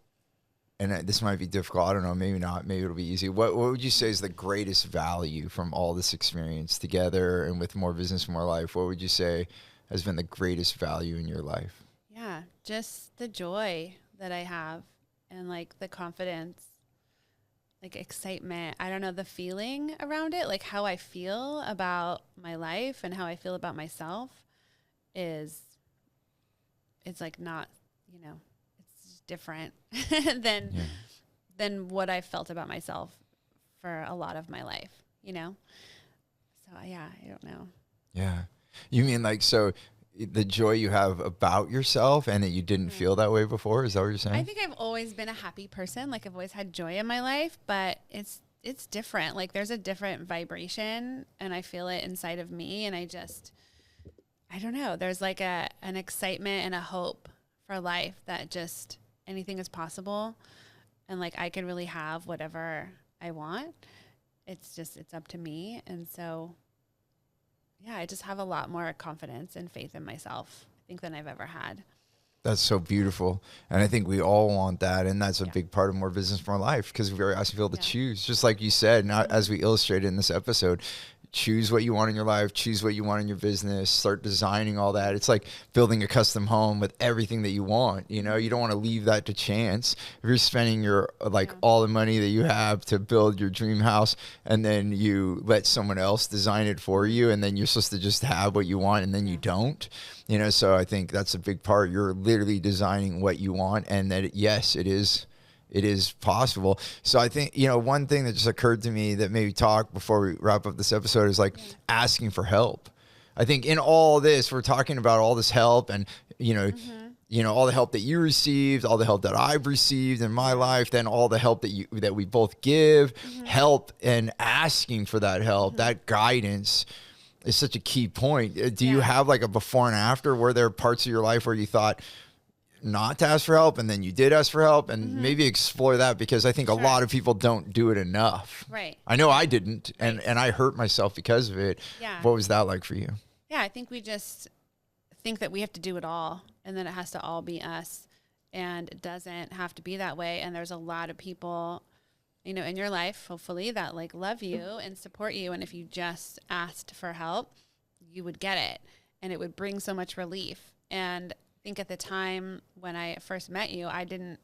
and this might be difficult, I don't know, maybe not, maybe it'll be easy. What would you say is the greatest value from all this experience together and with More Business, More Life? What would you say has been the greatest value in your life? Yeah, just the joy that I have and like the confidence, like excitement. I don't know, the feeling around it, like how I feel about my life and how I feel about myself it's like not, you know, it's different than what I felt about myself for a lot of my life, you know? So I don't know. Yeah. You mean like, so the joy you have about yourself and that you didn't feel that way before? Is that what you're saying? I think I've always been a happy person. Like I've always had joy in my life, but it's different. Like there's a different vibration and I feel it inside of me. And I don't know. There's like an excitement and a hope for life that just anything is possible. And like, I can really have whatever I want. It's up to me. And so, I just have a lot more confidence and faith in myself, I think, than I've ever had. That's so beautiful. And I think we all want that. And that's a big part of More Business, More Life, because we're asking people to choose, just like you said, not as we illustrated in this episode. Choose what you want in your life, choose what you want in your business, start designing all that. It's like building a custom home with everything that you want. You know, you don't want to leave that to chance. If you're spending your all the money that you have to build your dream house and then you let someone else design it for you and then you're supposed to just have what you want and then you don't, you know, so I think that's a big part. You're literally designing what you want and that, yes, it is possible. So I think, you know, one thing that just occurred to me that maybe talk before we wrap up this episode is like asking for help. I think in all this, we're talking about all this help and, all the help that you received, all the help that I've received in my life, then all the help that we both give, help and asking for that help, that guidance is such a key point. Do you have like a before and after? Were there parts of your life where you thought not to ask for help and then you did ask for help, and maybe explore that, because I think a lot of people don't do it enough. Right. I know I didn't, and I hurt myself because of it. Yeah. What was that like for you? Yeah, I think we just think that we have to do it all, and then it has to all be us, and it doesn't have to be that way. And there's a lot of people, in your life, hopefully, that like love you and support you. And if you just asked for help, you would get it, and it would bring so much relief. And I think at the time when I first met you, hadn't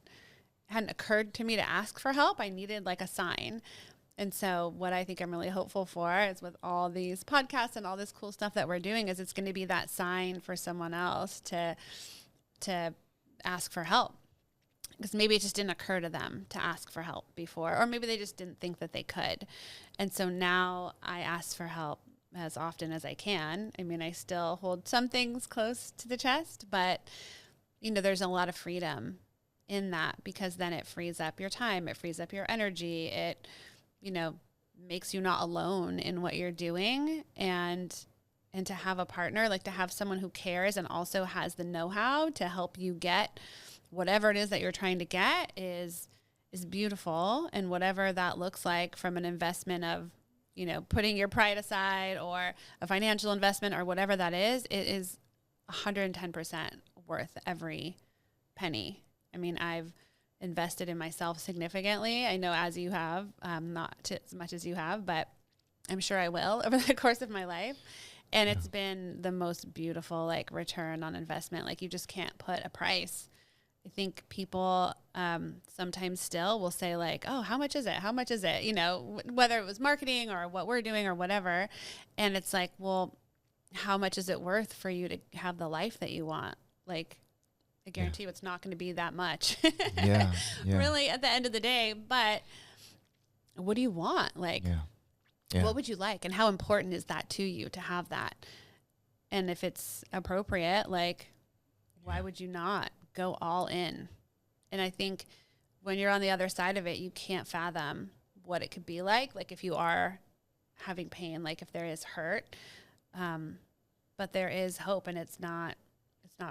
occurred to me to ask for help. I needed like a sign. And so what I think I'm really hopeful for is with all these podcasts and all this cool stuff that we're doing is it's going to be that sign for someone else to ask for help. Because maybe it just didn't occur to them to ask for help before, or maybe they just didn't think that they could. And so now I ask for help as often as I can. I mean, I still hold some things close to the chest, but, there's a lot of freedom in that, because then it frees up your time, it frees up your energy, it makes you not alone in what you're doing, and to have a partner, like to have someone who cares and also has the know-how to help you get whatever it is that you're trying to get is beautiful. And whatever that looks like, from an investment of, putting your pride aside, or a financial investment, or whatever that is, it is 110% worth every penny. I mean, I've invested in myself significantly. I know, as you have, not as much as you have, but I'm sure I will over the course of my life. And it's been the most beautiful, like, return on investment. Like, you just can't put a price. I think people sometimes still will say, like, oh, how much is it? How much is it? Whether it was marketing or what we're doing or whatever. And it's like, well, how much is it worth for you to have the life that you want? Like, I guarantee you it's not going to be that much. Really, at the end of the day. But what do you want? Like, what would you like? And how important is that to you to have that? And if it's appropriate, like, why would you not go all in? And I think when you're on the other side of it, you can't fathom what it could be like if you are having pain, like if there is hurt. But there is hope, and it's not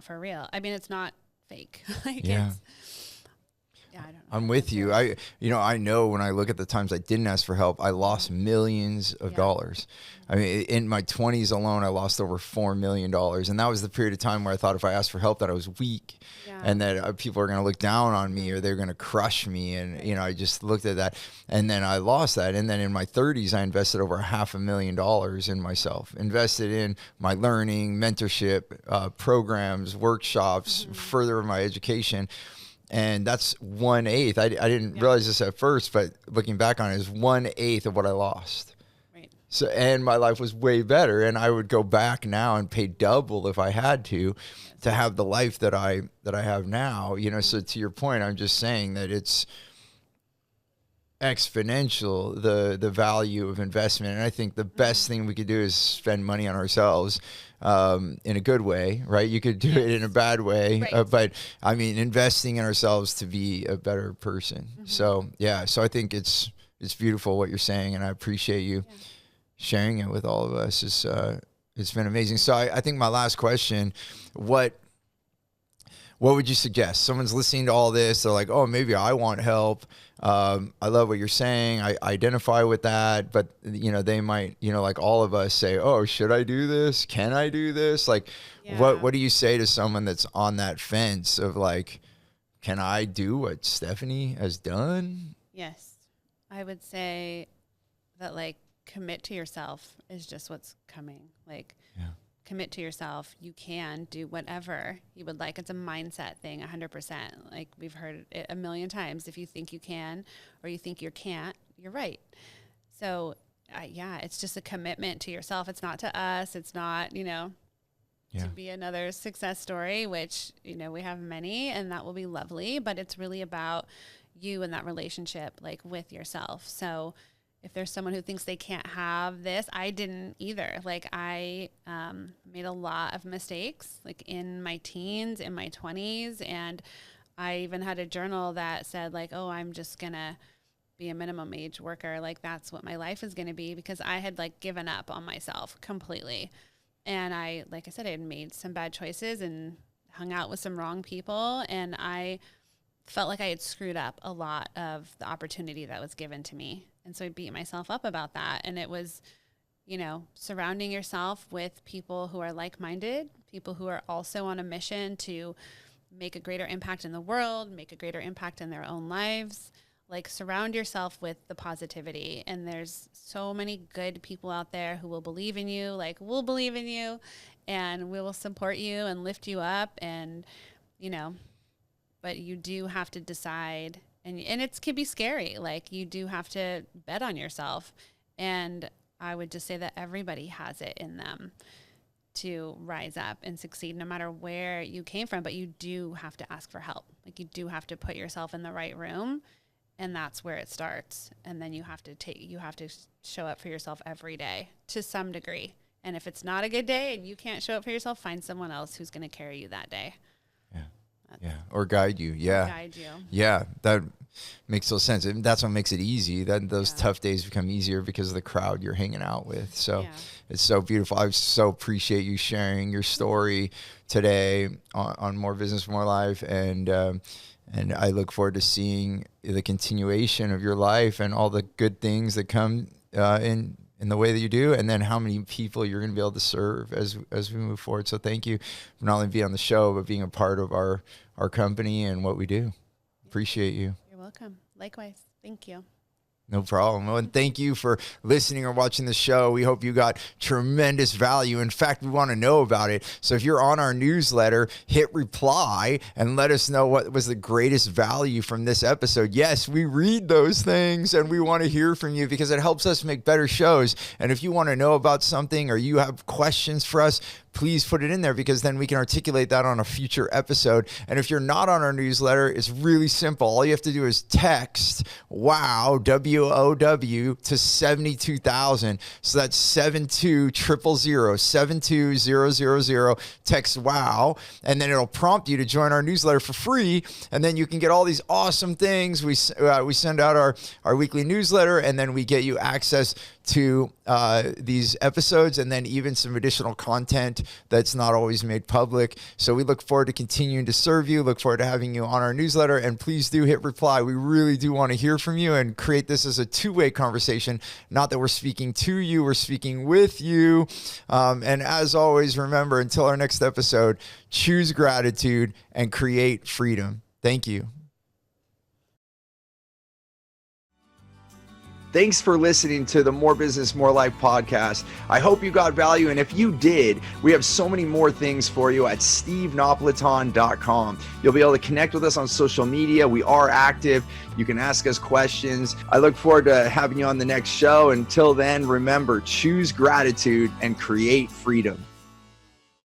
for real. I mean, it's not fake. I don't know. I'm with you. I know when I look at the times I didn't ask for help, I lost millions of dollars. I mean, in my 20s alone, I lost over $4 million. And that was the period of time where I thought if I asked for help that I was weak and that people are going to look down on me or they're going to crush me. And, I just looked at that, and then I lost that. And then in my 30s, I invested over $500,000 in myself, invested in my learning, mentorship, programs, workshops, further my education. And that's 1/8. I didn't realize this at first, but looking back on it, is 1/8 of what I lost. Right. So, and my life was way better, and I would go back now and pay double if I had to have the life that I have now. So to your point, I'm just saying that it's exponential, the value of investment. And I think the best thing we could do is spend money on ourselves. In a good way, right? You could do it in a bad way, but I mean, investing in ourselves to be a better person. So I think it's beautiful what you're saying, and I appreciate you sharing it with all of us. It's been amazing. So I think my last question, what would you suggest? Someone's listening to all this, they're like, oh, maybe I want help. I love what you're saying. I identify with that, but they might, like all of us say, oh, should I do this? Can I do this? Like, what do you say to someone that's on that fence of like, can I do what Stephanie has done? Yes. I would say that, like, commit to yourself is just what's coming. Like, commit to yourself. You can do whatever you would like. It's a mindset thing, 100%. Like, we've heard it a million times. If you think you can or you think you can't, you're right. So, it's just a commitment to yourself. It's not to us. It's not, to be another success story, which, we have many, and that will be lovely. But it's really about you and that relationship, like, with yourself. So if there's someone who thinks they can't have this, I didn't either. Like I made a lot of mistakes, like in my teens, in my 20s. And I even had a journal that said like, oh, I'm just going to be a minimum age worker. Like that's what my life is going to be, because I had like given up on myself completely. And I, like I said, I had made some bad choices and hung out with some wrong people. And I felt like I had screwed up a lot of the opportunity that was given to me. And so I beat myself up about that. And it was, you know, surrounding yourself with people who are like-minded, people who are also on a mission to make a greater impact in the world, make a greater impact in their own lives. Like surround yourself with the positivity. And there's so many good people out there who will believe in you, like we'll believe in you, and we will support you and lift you up. And, you know, but you do have to decide, and it can be scary. Like you do have to bet on yourself. And I would just say that everybody has it in them to rise up and succeed no matter where you came from. But you do have to ask for help. Like you do have to put yourself in the right room. And that's where it starts. And then you have to show up for yourself every day to some degree. And if it's not a good day and you can't show up for yourself, find someone else who's going to carry you that day. Yeah. Or guide you. Yeah. Guide you. Yeah. That makes total sense. And that's what makes it easy. That those tough days become easier because of the crowd you're hanging out with. So it's so beautiful. I so appreciate you sharing your story today on More Business, More Life. And I look forward to seeing the continuation of your life and all the good things that come in the way that you do, and then how many people you're going to be able to serve as we move forward. So thank you for not only being on the show, but being a part of our company and what we do. Appreciate you. You're welcome. Likewise. Thank you. No problem. Well, and thank you for listening or watching the show. We hope you got tremendous value. In fact, we want to know about it. So if you're on our newsletter, hit reply and let us know what was the greatest value from this episode. Yes, we read those things and we want to hear from you because it helps us make better shows. And if you want to know about something or you have questions for us, please put it in there, because then we can articulate that on a future episode. And if you're not on our newsletter, it's really simple. All you have to do is text WOW, WOW, to 72,000. So that's 72000, 72000. Text WOW, and then it'll prompt you to join our newsletter for free. And then you can get all these awesome things. We send out our weekly newsletter, and then we get you access to these episodes, and then even some additional content that's not always made public. So we look forward to continuing to serve you, look forward to having you on our newsletter, and please do hit reply. We really do want to hear from you and create this as a two-way conversation. Not that we're speaking to you, we're speaking with you. And as always, remember, until our next episode, choose gratitude and create freedom. Thank you. Thanks for listening to the More Business, More Life podcast. I hope you got value. And if you did, we have so many more things for you at stevenapolitan.com. You'll be able to connect with us on social media. We are active. You can ask us questions. I look forward to having you on the next show. Until then, remember, choose gratitude and create freedom.